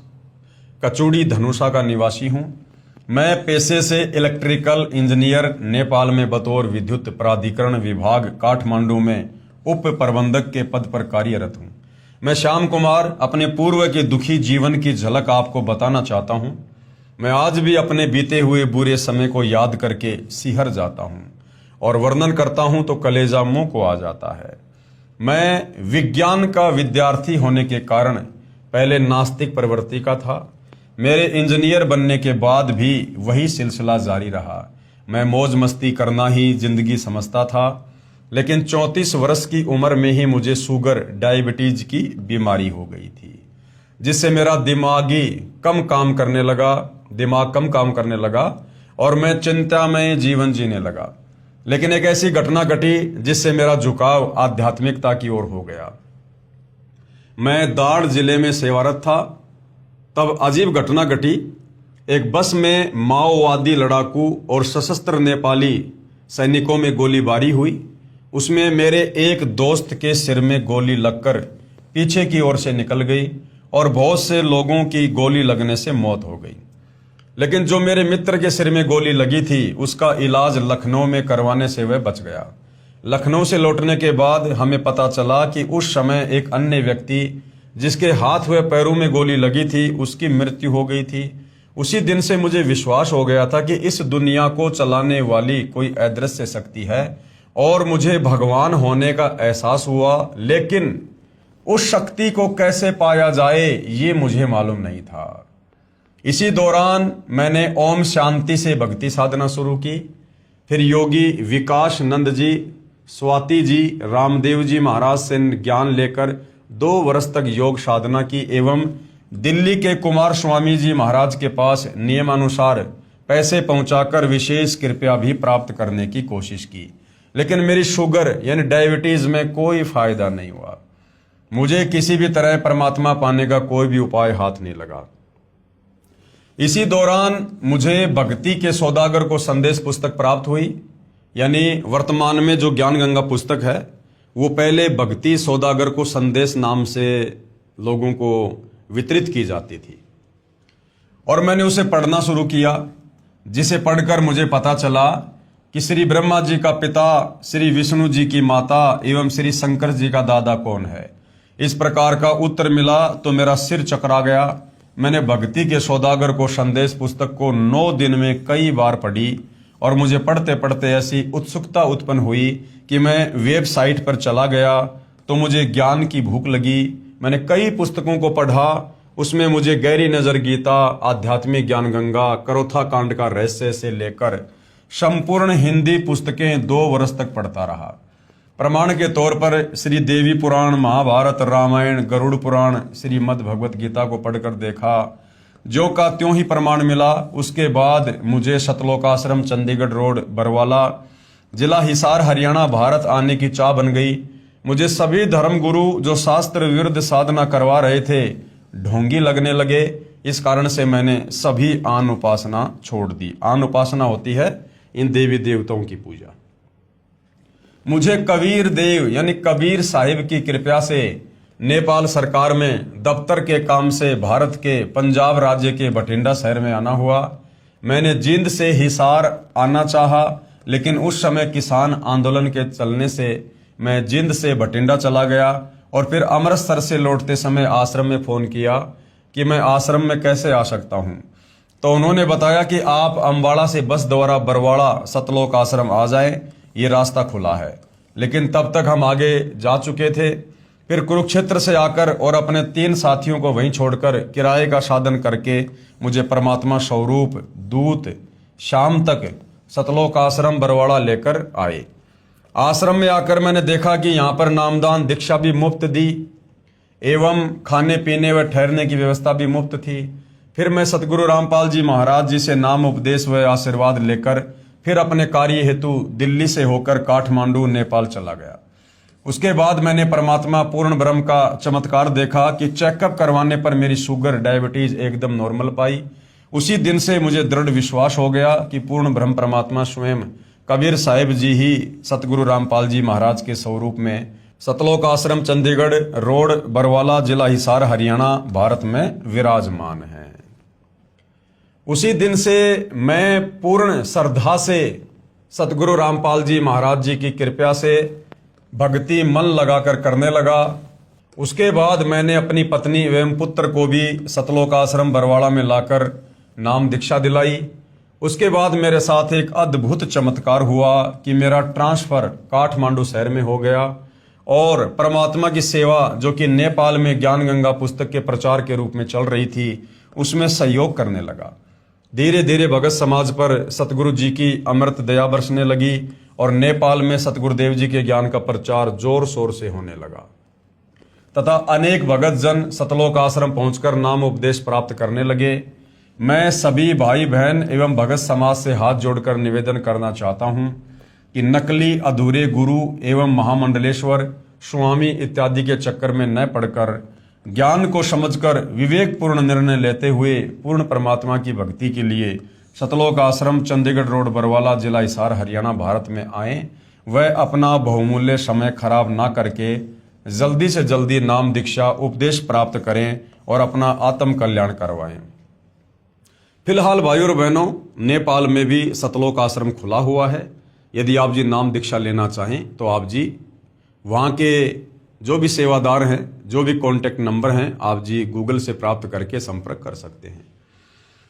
कचूड़ी धनुषा का निवासी हूँ। मैं पेशे से इलेक्ट्रिकल इंजीनियर, नेपाल में बतौर विद्युत प्राधिकरण विभाग काठमांडू में उप प्रबंधक के पद पर कार्यरत हूँ। मैं श्याम कुमार अपने पूर्व के दुखी जीवन की झलक आपको बताना चाहता हूँ। मैं आज भी अपने बीते हुए बुरे समय को याद करके सिहर जाता हूँ और वर्णन करता हूँ तो कलेजा मुंह को आ जाता है। मैं विज्ञान का विद्यार्थी होने के कारण पहले नास्तिक प्रवृत्ति का था। मेरे इंजीनियर बनने के बाद भी वही सिलसिला जारी रहा। मैं मौज मस्ती करना ही जिंदगी समझता था, लेकिन 34 वर्ष की उम्र में ही मुझे शुगर डायबिटीज की बीमारी हो गई थी, जिससे मेरा दिमाग कम काम करने लगा और मैं चिंतामय जीवन जीने लगा। लेकिन एक ऐसी घटना घटी जिससे मेरा झुकाव आध्यात्मिकता की ओर हो गया। मैं दाड़ जिले में सेवारत था, तब अजीब घटना घटी। एक बस में माओवादी लड़ाकू और सशस्त्र नेपाली सैनिकों में गोलीबारी हुई। उसमें मेरे एक दोस्त के सिर में गोली लगकर पीछे की ओर से निकल गई और बहुत से लोगों की गोली लगने से मौत हो गई। लेकिन जो मेरे मित्र के सिर में गोली लगी थी उसका इलाज लखनऊ में करवाने से वह बच गया। लखनऊ से लौटने के बाद हमें पता चला कि उस समय एक अन्य व्यक्ति जिसके हाथ व पैरों में गोली लगी थी उसकी मृत्यु हो गई थी। उसी दिन से मुझे विश्वास हो गया था कि इस दुनिया को चलाने वाली कोई अदृश्य शक्ति है और मुझे भगवान होने का एहसास हुआ, लेकिन उस शक्ति को कैसे पाया जाए ये मुझे मालूम नहीं था। इसी दौरान मैंने ओम शांति से भक्ति साधना शुरू की। फिर योगी विकास नंद जी, स्वाति जी, रामदेव जी महाराज से ज्ञान लेकर 2 वर्ष तक योग साधना की एवं दिल्ली के कुमार स्वामी जी महाराज के पास नियमानुसार पैसे पहुंचाकर विशेष कृपया भी प्राप्त करने की कोशिश की। लेकिन मेरी शुगर यानी डायबिटीज में कोई फायदा नहीं हुआ। मुझे किसी भी तरह परमात्मा पाने का कोई भी उपाय हाथ नहीं लगा। इसी दौरान मुझे भक्ति के सौदागर को संदेश पुस्तक प्राप्त हुई, यानी वर्तमान में जो ज्ञान गंगा पुस्तक है वो पहले भक्ति सौदागर को संदेश नाम से लोगों को वितरित की जाती थी और मैंने उसे पढ़ना शुरू किया, जिसे पढ़कर मुझे पता चला कि श्री ब्रह्मा जी का पिता, श्री विष्णु जी की माता एवं श्री शंकर जी का दादा कौन है। इस प्रकार का उत्तर मिला तो मेरा सिर चकरा गया। मैंने भक्ति के सौदागर को संदेश पुस्तक को 9 दिन में कई बार पढ़ी और मुझे पढ़ते पढ़ते ऐसी उत्सुकता उत्पन्न हुई कि मैं वेबसाइट पर चला गया तो मुझे ज्ञान की भूख लगी। मैंने कई पुस्तकों को पढ़ा। उसमें मुझे गहरी नजर गीता, आध्यात्मिक ज्ञान गंगा, करोथा कांड का रहस्य से लेकर संपूर्ण हिंदी पुस्तकें 2 वर्ष तक पढ़ता रहा। प्रमाण के तौर पर श्री देवी पुराण, महाभारत, रामायण, गरुड़ पुराण, श्रीमद् भगवत गीता को पढ़कर देखा। जो का त्यों ही प्रमाण मिला। उसके बाद मुझे सतलोकाश्रम, चंडीगढ़ रोड, बरवाला, जिला हिसार, हरियाणा, भारत आने की चाह बन गई। मुझे सभी धर्मगुरु जो शास्त्र विरुद्ध साधना करवा रहे थे ढोंगी लगने लगे। इस कारण से मैंने सभी आन उपासना छोड़ दी। आन उपासना होती है इन देवी देवताओं की पूजा। मुझे कबीर देव यानी कबीर साहिब की कृपा से नेपाल सरकार में दफ्तर के काम से भारत के पंजाब राज्य के बठिंडा शहर में आना हुआ। मैंने जींद से हिसार आना चाहा, लेकिन उस समय किसान आंदोलन के चलने से मैं जींद से बठिंडा चला गया और फिर अमृतसर से लौटते समय आश्रम में फ़ोन किया कि मैं आश्रम में कैसे आ सकता हूँ। तो उन्होंने बताया कि आप अम्बाड़ा से बस द्वारा बरवाड़ा सतलोक आश्रम आ जाएं, ये रास्ता खुला है। लेकिन तब तक हम आगे जा चुके थे। फिर कुरुक्षेत्र से आकर और अपने 3 साथियों को वहीं छोड़कर किराए का साधन करके मुझे परमात्मा स्वरूप दूत शाम तक सतलोक आश्रम बरवाड़ा लेकर आए। आश्रम में आकर मैंने देखा कि यहाँ पर नामदान दीक्षा भी मुफ्त दी। एवं खाने पीने व ठहरने की व्यवस्था भी मुफ्त थी। फिर मैं सतगुरु रामपाल जी महाराज जी से नाम उपदेश व आशीर्वाद लेकर फिर अपने कार्य हेतु दिल्ली से होकर काठमांडू नेपाल चला गया। उसके बाद मैंने परमात्मा पूर्ण ब्रह्म का चमत्कार देखा कि चेकअप करवाने पर मेरी शुगर डायबिटीज एकदम नॉर्मल पाई। उसी दिन से मुझे दृढ़ विश्वास हो गया कि पूर्ण ब्रह्म परमात्मा स्वयं कबीर साहिब जी ही सतगुरु रामपाल जी महाराज के स्वरूप में सतलोक आश्रम चंडीगढ़ रोड बरवाला जिला हिसार हरियाणा भारत में विराजमान है। उसी दिन से मैं पूर्ण श्रद्धा से सतगुरु रामपाल जी महाराज जी की कृपा से भक्ति मन लगाकर करने लगा। उसके बाद मैंने अपनी पत्नी एवं पुत्र को भी सतलोक आश्रम बरवाड़ा में लाकर नाम दीक्षा दिलाई। उसके बाद मेरे साथ एक अद्भुत चमत्कार हुआ कि मेरा ट्रांसफर काठमांडू शहर में हो गया और परमात्मा की सेवा जो कि नेपाल में ज्ञान गंगा पुस्तक के प्रचार के रूप में चल रही थी उसमें सहयोग करने लगा। धीरे धीरे भगत समाज पर सतगुरु जी की अमृत दया बरसने लगी और नेपाल में सतगुरुदेव जी के ज्ञान का प्रचार जोर शोर से होने लगा तथा अनेक भगत जन सतलोक आश्रम पहुंचकर नाम उपदेश प्राप्त करने लगे। मैं सभी भाई बहन एवं भगत समाज से हाथ जोड़कर निवेदन करना चाहता हूं कि नकली अधूरे गुरु एवं महामंडलेश्वर स्वामी इत्यादि के चक्कर में न पड़कर ज्ञान को समझकर विवेकपूर्ण निर्णय लेते हुए पूर्ण परमात्मा की भक्ति के लिए सतलोक आश्रम चंडीगढ़ रोड बरवाला जिला हिसार हरियाणा भारत में आए। वह अपना बहुमूल्य समय खराब ना करके जल्दी से जल्दी नाम दीक्षा उपदेश प्राप्त करें और अपना आत्म कल्याण करवाएं। फिलहाल भाइयों और बहनों, नेपाल में भी सतलोक आश्रम खुला हुआ है। यदि आप जी नाम दीक्षा लेना चाहें तो आप जी वहाँ के जो भी सेवादार हैं, जो भी कॉन्टैक्ट नंबर हैं, आप जी गूगल से प्राप्त करके संपर्क कर सकते हैं।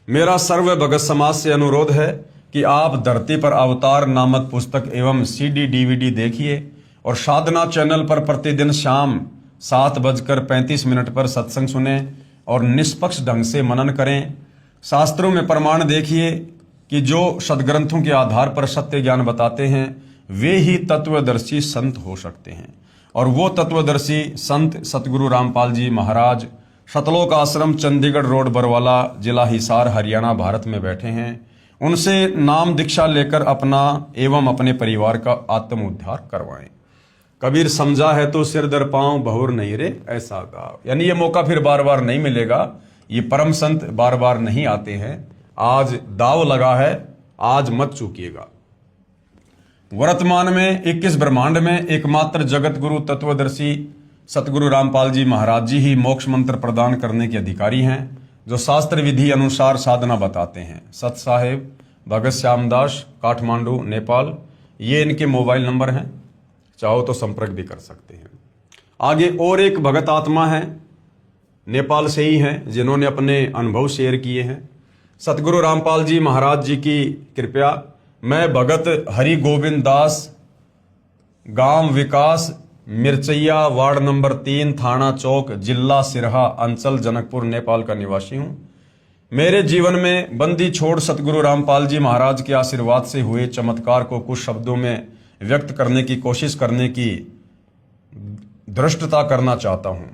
मेरा सर्व भगत समाज से अनुरोध है कि आप धरती पर अवतार नामक पुस्तक एवं CD DVD देखिए और साधना चैनल पर प्रतिदिन शाम 7:35 पर सत्संग सुने और निष्पक्ष ढंग से मनन करें। शास्त्रों में प्रमाण देखिए कि जो सदग्रंथों के आधार पर सत्य ज्ञान बताते हैं वे ही तत्वदर्शी संत हो सकते हैं और वो तत्वदर्शी संत सतगुरु रामपाल जी महाराज सतलोक आश्रम चंडीगढ़ रोड बरवाला जिला हिसार हरियाणा भारत में बैठे हैं। उनसे नाम दीक्षा लेकर अपना एवं अपने परिवार का आत्म उद्धार करवाएं। कबीर समझा है तो सिर दर पांव बहुर नहीं रे ऐसा गाओ। यानी ये मौका फिर बार बार नहीं मिलेगा। ये परम संत बार बार नहीं आते हैं। आज दाव लगा है, आज मत चूकिएगा। वर्तमान में 21 ब्रह्मांड में एकमात्र जगत गुरु तत्वदर्शी सतगुरु रामपाल जी महाराज जी ही मोक्ष मंत्र प्रदान करने के अधिकारी हैं, जो शास्त्र विधि अनुसार साधना बताते हैं। सत साहेब भगत श्यामदास, काठमांडू, नेपाल, ये इनके मोबाइल नंबर हैं, चाहो तो संपर्क भी कर सकते हैं। आगे और एक भगत आत्मा है, नेपाल से ही हैं, जिन्होंने अपने अनुभव शेयर किए हैं। सतगुरु रामपाल जी महाराज जी की कृपया मैं भगत हरि गोविंद दास, गांव विकास, मिर्चैया, वार्ड नंबर 3, थाना चौक, जिला सिरहा, अंचल जनकपुर, नेपाल का निवासी हूं। मेरे जीवन में बंदी छोड़ सतगुरु रामपाल जी महाराज के आशीर्वाद से हुए चमत्कार को कुछ शब्दों में व्यक्त करने की कोशिश करने की धृष्टता करना चाहता हूं।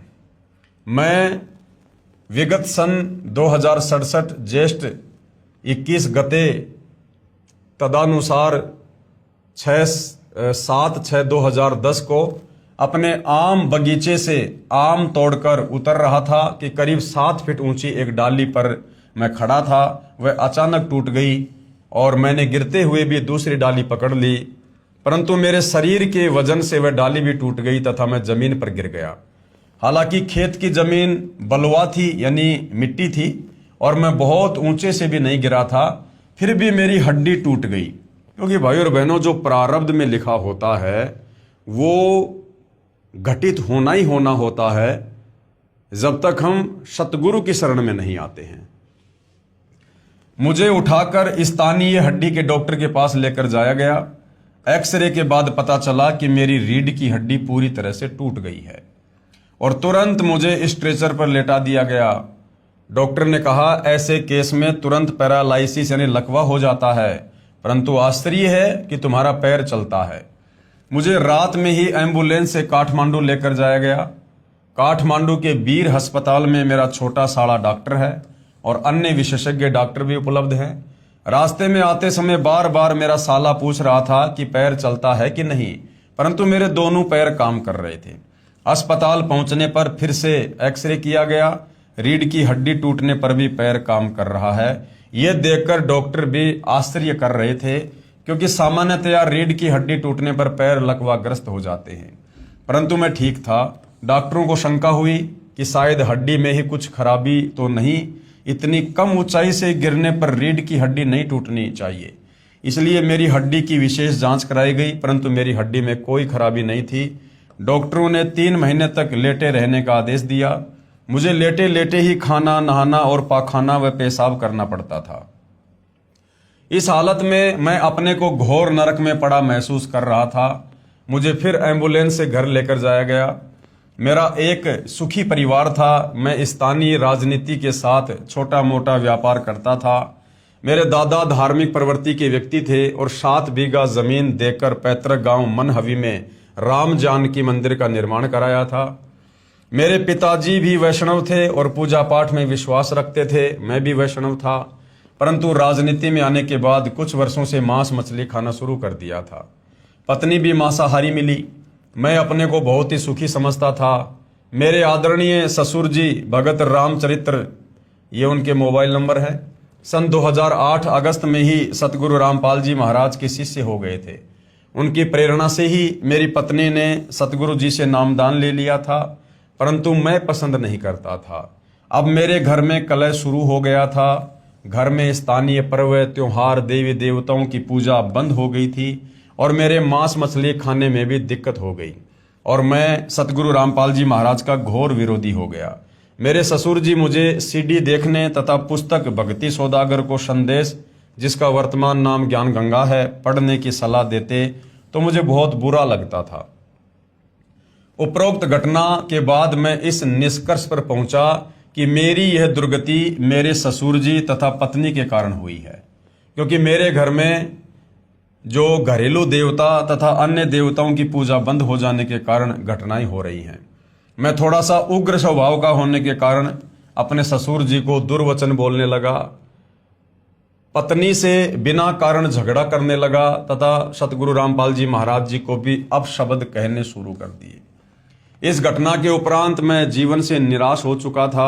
मैं विगत सन 2067 ज्येष्ठ 21 गते तदानुसार 7/6/2010 को अपने आम बगीचे से आम तोड़कर उतर रहा था कि करीब 7 फीट ऊंची एक डाली पर मैं खड़ा था। वह अचानक टूट गई और मैंने गिरते हुए भी दूसरी डाली पकड़ ली, परंतु मेरे शरीर के वजन से वह डाली भी टूट गई तथा मैं जमीन पर गिर गया। हालांकि खेत की जमीन बलुआ थी, यानी मिट्टी थी, और मैं बहुत ऊंचे से भी नहीं गिरा था, फिर भी मेरी हड्डी टूट गई। क्योंकि भाई और बहनों, जो प्रारब्ध में लिखा होता है वो घटित होना ही होना होता है जब तक हम सतगुरु की शरण में नहीं आते हैं। मुझे उठाकर स्थानीय हड्डी के डॉक्टर के पास लेकर जाया गया। एक्सरे के बाद पता चला कि मेरी रीढ़ की हड्डी पूरी तरह से टूट गई है और तुरंत मुझे स्ट्रेचर पर लेटा दिया गया। डॉक्टर ने कहा ऐसे केस में तुरंत पैरालाइसिस यानी लकवा हो जाता है, परंतु आश्चर्य है कि तुम्हारा पैर चलता है। मुझे रात में ही एम्बुलेंस से काठमांडू लेकर जाया गया। काठमांडू के वीर अस्पताल में मेरा छोटा साड़ा डॉक्टर है और अन्य विशेषज्ञ डॉक्टर भी उपलब्ध हैं। रास्ते में आते समय बार बार मेरा साला पूछ रहा था कि पैर चलता है कि नहीं, परंतु मेरे दोनों पैर काम कर रहे थे। अस्पताल पहुंचने पर फिर से एक्सरे किया गया। रीढ़ की हड्डी टूटने पर भी पैर काम कर रहा है। यह देखकर डॉक्टर भी आश्चर्य कर रहे थे, क्योंकि सामान्यतया रीढ़ की हड्डी टूटने पर पैर लकवाग्रस्त हो जाते हैं, परंतु मैं ठीक था। डॉक्टरों को शंका हुई कि शायद हड्डी में ही कुछ खराबी तो नहीं, इतनी कम ऊंचाई से गिरने पर रीढ़ की हड्डी नहीं टूटनी चाहिए। इसलिए मेरी हड्डी की विशेष जांच कराई गई, परंतु मेरी हड्डी में कोई खराबी नहीं थी। डॉक्टरों ने 3 महीने तक लेटे रहने का आदेश दिया। मुझे लेटे लेटे ही खाना, नहाना और पाखाना व पेशाब करना पड़ता था। इस हालत में मैं अपने को घोर नरक में पड़ा महसूस कर रहा था। मुझे फिर एम्बुलेंस से घर लेकर जाया गया। मेरा एक सुखी परिवार था। मैं स्थानीय राजनीति के साथ छोटा मोटा व्यापार करता था। मेरे दादा धार्मिक प्रवृत्ति के व्यक्ति थे और 7 बीघा जमीन देकर पैतृक गांव मनहवी में राम जानकी मंदिर का निर्माण कराया था। मेरे पिताजी भी वैष्णव थे और पूजा पाठ में विश्वास रखते थे। मैं भी वैष्णव था, परंतु राजनीति में आने के बाद कुछ वर्षों से मांस मछली खाना शुरू कर दिया था। पत्नी भी मांसाहारी मिली। मैं अपने को बहुत ही सुखी समझता था। मेरे आदरणीय ससुर जी भगत रामचरित्र, ये उनके मोबाइल नंबर है, सन 2008 अगस्त में ही सतगुरु रामपाल जी महाराज के शिष्य हो गए थे। उनकी प्रेरणा से ही मेरी पत्नी ने सतगुरु जी से नामदान ले लिया था, परंतु मैं पसंद नहीं करता था। अब मेरे घर में कलह शुरू हो गया था। घर में स्थानीय पर्व, त्योहार, देवी देवताओं की पूजा बंद हो गई थी और मेरे मांस मछली खाने में भी दिक्कत हो गई और मैं सतगुरु रामपाल जी महाराज का घोर विरोधी हो गया। मेरे ससुर जी मुझे सीडी देखने तथा पुस्तक भक्ति सौदागर को संदेश, जिसका वर्तमान नाम ज्ञान गंगा है, पढ़ने की सलाह देते तो मुझे बहुत बुरा लगता था। उपरोक्त घटना के बाद मैं इस निष्कर्ष पर पहुंचा कि मेरी यह दुर्गति मेरे ससुर जी तथा पत्नी के कारण हुई है, क्योंकि मेरे घर में जो घरेलू देवता तथा अन्य देवताओं की पूजा बंद हो जाने के कारण घटनाएं हो रही हैं। मैं थोड़ा सा उग्र स्वभाव का होने के कारण अपने ससुर जी को दुर्वचन बोलने लगा, पत्नी से बिना कारण झगड़ा करने लगा तथा सतगुरु रामपाल जी महाराज जी को भी अपशब्द कहने शुरू कर दिए। इस घटना के उपरांत मैं जीवन से निराश हो चुका था।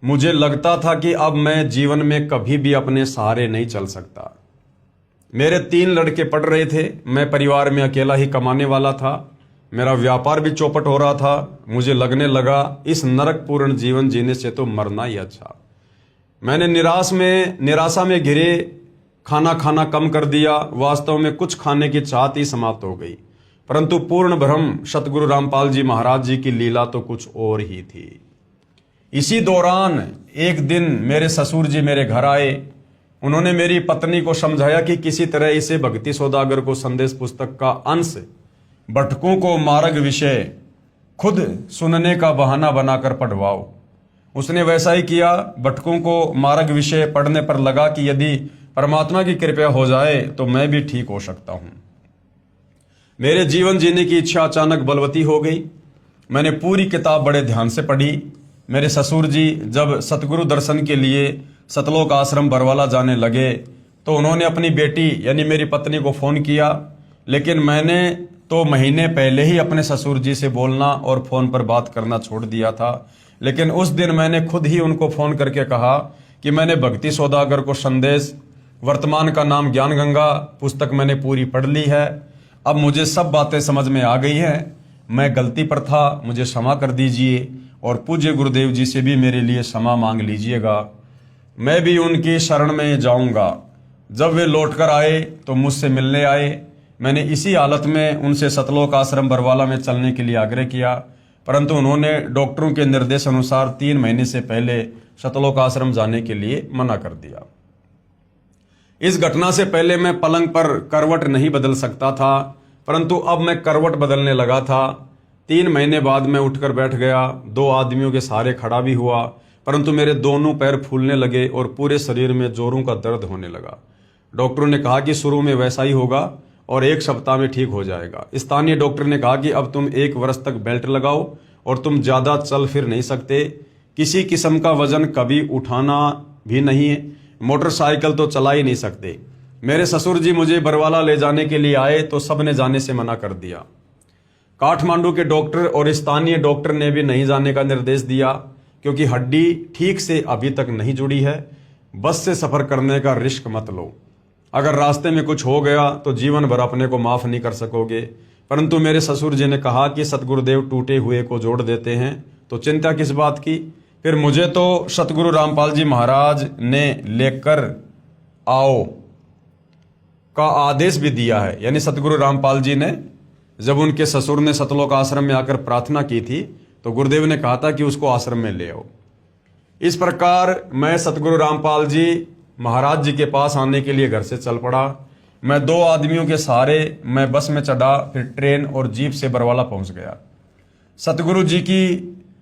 मुझे लगता था कि अब मैं जीवन में कभी भी अपने सहारे नहीं चल सकता। मेरे 3 लड़के पढ़ रहे थे। मैं परिवार में अकेला ही कमाने वाला था। मेरा व्यापार भी चौपट हो रहा था। मुझे लगने लगा इस नरकपूर्ण जीवन जीने से तो मरना ही अच्छा। मैंने निराशा में घिरे खाना खाना कम कर दिया। वास्तव में कुछ खाने की चाहत ही समाप्त हो गई, परंतु पूर्ण भ्रम सतगुरु रामपाल जी महाराज जी की लीला तो कुछ और ही थी। इसी दौरान एक दिन मेरे ससुर जी मेरे घर आए। उन्होंने मेरी पत्नी को समझाया कि किसी तरह इसे भक्ति सौदागर को संदेश पुस्तक का अंश भटकों को मार्ग विषय खुद सुनने का बहाना बनाकर पढ़वाओ। उसने वैसा ही किया। भटकों को मार्ग विषय पढ़ने पर लगा कि यदि परमात्मा की कृपा हो जाए तो मैं भी ठीक हो सकता हूं। मेरे जीवन जीने की इच्छा अचानक बलवती हो गई। मैंने पूरी किताब बड़े ध्यान से पढ़ी। मेरे ससुर जी जब सतगुरु दर्शन के लिए सतलोक आश्रम बरवाला जाने लगे तो उन्होंने अपनी बेटी यानी मेरी पत्नी को फ़ोन किया, लेकिन मैंने तो महीने पहले ही अपने ससुर जी से बोलना और फ़ोन पर बात करना छोड़ दिया था। लेकिन उस दिन मैंने खुद ही उनको फ़ोन करके कहा कि मैंने भक्ति सौदागर को संदेश, वर्तमान का नाम ज्ञान गंगा, पुस्तक मैंने पूरी पढ़ ली है। अब मुझे सब बातें समझ में आ गई हैं। मैं गलती पर था, मुझे क्षमा कर दीजिए और पूज्य गुरुदेव जी से भी मेरे लिए क्षमा मांग लीजिएगा। मैं भी उनकी शरण में जाऊंगा। जब वे लौटकर आए तो मुझसे मिलने आए। मैंने इसी हालत में उनसे सतलोक आश्रम बरवाला में चलने के लिए आग्रह किया, परंतु उन्होंने डॉक्टरों के निर्देश अनुसार 3 महीने से पहले सतलोक आश्रम जाने के लिए मना कर दिया। इस घटना से पहले मैं पलंग पर करवट नहीं बदल सकता था, परंतु अब मैं करवट बदलने लगा था। 3 महीने बाद मैं उठकर बैठ गया। 2 आदमियों के सहारे खड़ा भी हुआ, परंतु मेरे दोनों पैर फूलने लगे और पूरे शरीर में जोरों का दर्द होने लगा। डॉक्टरों ने कहा कि शुरू में वैसा ही होगा और 1 सप्ताह में ठीक हो जाएगा। स्थानीय डॉक्टर ने कहा कि अब तुम 1 वर्ष तक बेल्ट लगाओ और तुम ज़्यादा चल फिर नहीं सकते, किसी किस्म का वजन कभी उठाना भी नहीं है, मोटरसाइकिल तो चला ही नहीं सकते। मेरे ससुर जी मुझे बरवाला ले जाने के लिए आए तो सब ने जाने से मना कर दिया। काठमांडू के डॉक्टर और स्थानीय डॉक्टर ने भी नहीं जाने का निर्देश दिया, क्योंकि हड्डी ठीक से अभी तक नहीं जुड़ी है। बस से सफ़र करने का रिस्क मत लो, अगर रास्ते में कुछ हो गया तो जीवन भर अपने को माफ़ नहीं कर सकोगे। परंतु मेरे ससुर जी ने कहा कि सतगुरुदेव टूटे हुए को जोड़ देते हैं, तो चिंता किस बात की। फिर मुझे तो सतगुरु रामपाल जी महाराज ने लेकर आओ का आदेश भी दिया है। यानी सतगुरु रामपाल जी ने जब उनके ससुर ने सतलोक आश्रम में आकर प्रार्थना की थी तो गुरुदेव ने कहा था कि उसको आश्रम में ले आओ। इस प्रकार मैं सतगुरु रामपाल जी महाराज जी के पास आने के लिए घर से चल पड़ा। मैं 2 आदमियों के सहारे मैं बस में चढ़ा, फिर ट्रेन और जीप से बरवाला पहुंच गया। सतगुरु जी की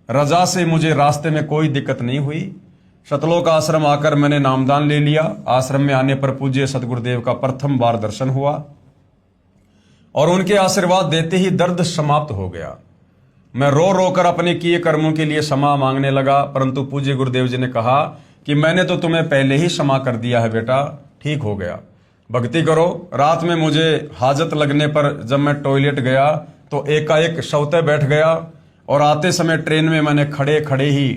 रजा से मुझे रास्ते में कोई दिक्कत नहीं हुई। सतलोक आश्रम आकर मैंने नामदान ले लिया। आश्रम में आने पर पूज्य सतगुरुदेव का प्रथम बार दर्शन हुआ और उनके आशीर्वाद देते ही दर्द समाप्त हो गया। मैं रो रो कर अपने किए कर्मों के लिए क्षमा मांगने लगा, परंतु पूज्य गुरुदेव जी ने कहा कि मैंने तो तुम्हें पहले ही क्षमा कर दिया है बेटा, ठीक हो गया, भक्ति करो। रात में मुझे हाजत लगने पर जब मैं टॉयलेट गया तो एकाएक शौते बैठ गया और आते समय ट्रेन में मैंने खड़े खड़े ही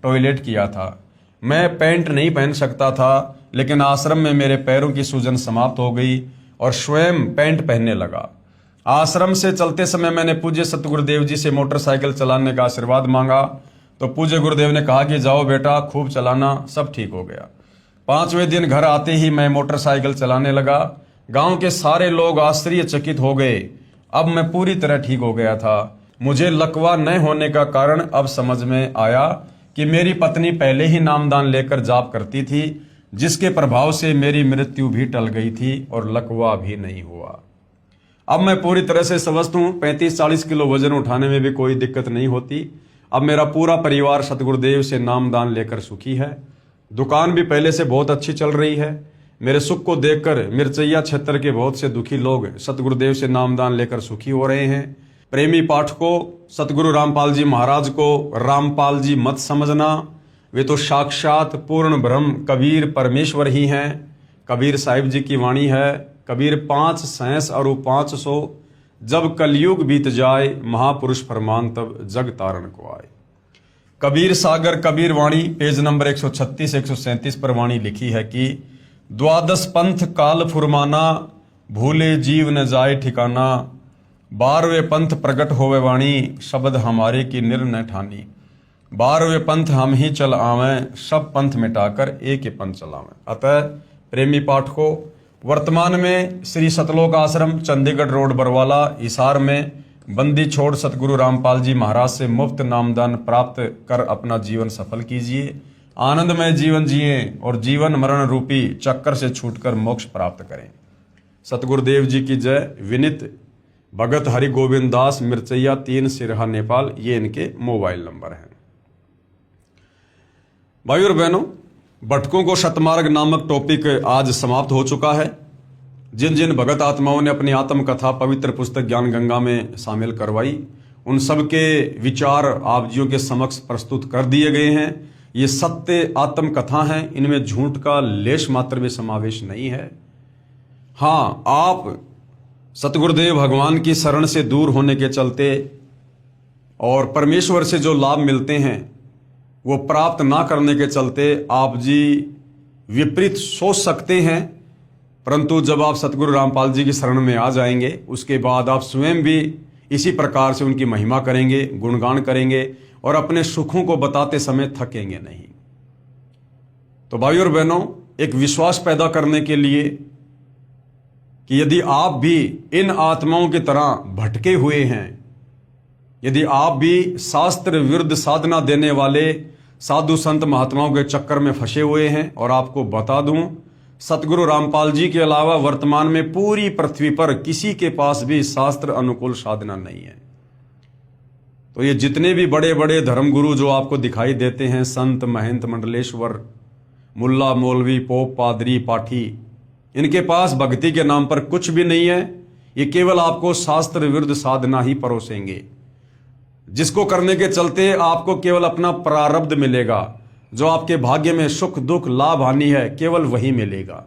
टॉयलेट किया था। मैं पैंट नहीं पहन सकता था, लेकिन आश्रम में मेरे पैरों की सूजन समाप्त हो गई और स्वयं पैंट पहनने लगा। आश्रम से चलते समय मैंने पूज्य सतगुरुदेव जी से मोटरसाइकिल चलाने का आशीर्वाद मांगा, तो पूज्य गुरुदेव ने कहा कि जाओ बेटा, खूब चलाना, सब ठीक हो गया। 5वें दिन घर आते ही मैं मोटरसाइकिल चलाने लगा। गांव के सारे लोग आश्चर्यचकित हो गए। अब मैं पूरी तरह ठीक हो गया था। मुझे लकवा न होने का कारण अब समझ में आया कि मेरी पत्नी पहले ही नामदान लेकर जाप करती थी, जिसके प्रभाव से मेरी मृत्यु भी टल गई थी और लकवा भी नहीं हुआ। अब मैं पूरी तरह से स्वस्थ हूँ। 35-40 किलो वजन उठाने में भी कोई दिक्कत नहीं होती। अब मेरा पूरा परिवार सतगुरुदेव से नामदान लेकर सुखी है। दुकान भी पहले से बहुत अच्छी चल रही है। मेरे सुख को देखकर मिर्चैया क्षेत्र के बहुत से दुखी लोग सतगुरुदेव से नामदान लेकर सुखी हो रहे हैं। प्रेमी पाठकों, सतगुरु रामपाल जी महाराज को रामपाल जी मत समझना, वे तो साक्षात पूर्ण ब्रह्म कबीर परमेश्वर ही हैं। कबीर साहिब जी की वाणी है, कबीर 5 सहस और 500, जब कलयुग बीत जाए महापुरुष फरमान तब जग तारण को आए। कबीर सागर कबीर वाणी पेज नंबर 136-137 पर वाणी लिखी है कि 12 पंथ काल फुरमाना, भूले जीव न जाए ठिकाना, 12वें पंथ प्रकट होवे वाणी, शब्द हमारे की निर्णय ठानी, 12वें पंथ हम ही चल आवें, सब पंथ मिटाकर एक ही पंथ चलावें। अतः प्रेमी पाठकों, वर्तमान में श्री सतलोक आश्रम चंडीगढ़ रोड बरवाला हिसार में बंदी छोड़ सतगुरु रामपाल जी महाराज से मुफ्त नामदान प्राप्त कर अपना जीवन सफल कीजिए, आनंदमय जीवन जिए और जीवन मरण रूपी चक्कर से छूटकर मोक्ष प्राप्त करें। सतगुरुदेव जी की जय। विनित भगत हरि गोविंद दास, मिर्चैया 3, सिरहा, नेपाल। ये इनके मोबाइल नंबर हैं। भाई और बहनों, भटकों को शतमार्ग नामक टॉपिक आज समाप्त हो चुका है। जिन जिन भगत आत्माओं ने अपनी आत्मकथा पवित्र पुस्तक ज्ञान गंगा में शामिल करवाई, उन सब के विचार आप जियों के समक्ष प्रस्तुत कर दिए गए हैं। ये सत्य आत्मकथा हैं, इनमें झूठ का लेश मात्र भी समावेश नहीं है। हाँ, आप सतगुरुदेव भगवान की शरण से दूर होने के चलते और परमेश्वर से जो लाभ मिलते हैं वो प्राप्त ना करने के चलते आप जी विपरीत सोच सकते हैं, परंतु जब आप सतगुरु रामपाल जी की शरण में आ जाएंगे उसके बाद आप स्वयं भी इसी प्रकार से उनकी महिमा करेंगे, गुणगान करेंगे और अपने सुखों को बताते समय थकेंगे नहीं। तो भाई और बहनों, एक विश्वास पैदा करने के लिए कि यदि आप भी इन आत्माओं की तरह भटके हुए हैं, यदि आप भी शास्त्र विरुद्ध साधना देने वाले साधु संत महात्माओं के चक्कर में फंसे हुए हैं, और आपको बता दूं, सतगुरु रामपाल जी के अलावा वर्तमान में पूरी पृथ्वी पर किसी के पास भी शास्त्र अनुकूल साधना नहीं है। तो ये जितने भी बड़े बड़े धर्मगुरु जो आपको दिखाई देते हैं, संत महंत मंडलेश्वर, मुल्ला मौलवी, पोप, पादरी, पाठी, इनके पास भक्ति के नाम पर कुछ भी नहीं है। ये केवल आपको शास्त्र विरुद्ध साधना ही परोसेंगे। जिसको करने के चलते आपको केवल अपना प्रारब्ध मिलेगा। जो आपके भाग्य में सुख दुख लाभ हानि है केवल वही मिलेगा।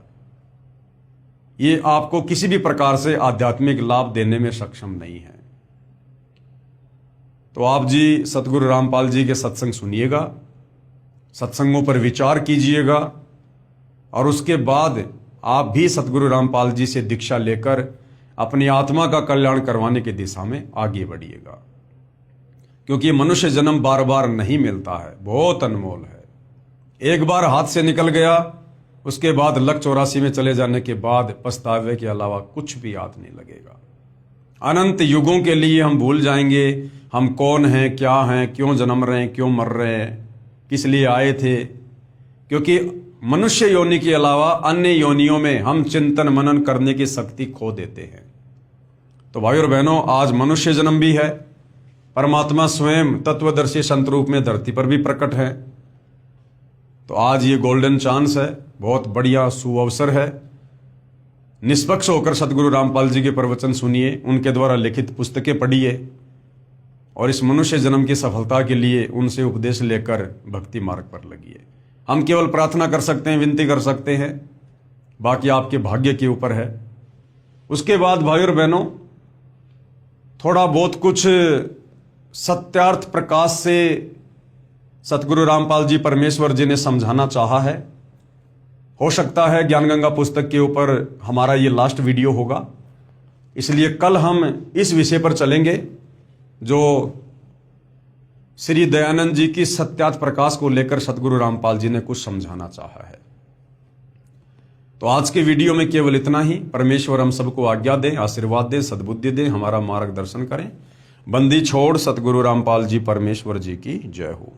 ये आपको किसी भी प्रकार से आध्यात्मिक लाभ देने में सक्षम नहीं है। तो आप जी सतगुरु रामपाल जी के सत्संग सुनिएगा, सत्संगों पर विचार कीजिएगा और उसके बाद आप भी सतगुरु रामपाल जी से दीक्षा लेकर अपनी आत्मा का कल्याण करवाने की दिशा में आगे बढ़िएगा। क्योंकि मनुष्य जन्म बार बार नहीं मिलता है, बहुत अनमोल है। एक बार हाथ से निकल गया, उसके बाद लक 84 में चले जाने के बाद पछतावे के अलावा कुछ भी याद नहीं लगेगा। अनंत युगों के लिए हम भूल जाएंगे हम कौन हैं, क्या हैं, क्यों जन्म रहे हैं, क्यों मर रहे हैं, किस लिए आए थे। क्योंकि मनुष्य योनि के अलावा अन्य योनियों में हम चिंतन मनन करने की शक्ति खो देते हैं। तो भाई और बहनों, आज मनुष्य जन्म भी है, परमात्मा स्वयं तत्वदर्शी संत रूप में धरती पर भी प्रकट है। तो आज ये गोल्डन चांस है, बहुत बढ़िया सुअवसर है। निष्पक्ष होकर सतगुरु रामपाल जी के प्रवचन सुनिए, उनके द्वारा लिखित पुस्तकें पढ़िए और इस मनुष्य जन्म की सफलता के लिए उनसे उपदेश लेकर भक्ति मार्ग पर लगिए। हम केवल प्रार्थना कर सकते हैं, विनती कर सकते हैं, बाकी आपके भाग्य के ऊपर है। उसके बाद भाई और बहनों, थोड़ा बहुत कुछ सत्यार्थ प्रकाश से सतगुरु रामपाल जी परमेश्वर जी ने समझाना चाहा है। हो सकता है ज्ञान गंगा पुस्तक के ऊपर हमारा ये लास्ट वीडियो होगा, इसलिए कल हम इस विषय पर चलेंगे जो श्री दयानंद जी की सत्यार्थ प्रकाश को लेकर सतगुरु रामपाल जी ने कुछ समझाना चाहा है। तो आज के वीडियो में केवल इतना ही। परमेश्वर हम सबको आज्ञा दें, आशीर्वाद दें, सद्बुद्धि दें, हमारा मार्गदर्शन करें। बंदी छोड़ सतगुरु रामपाल जी परमेश्वर जी की जय हो।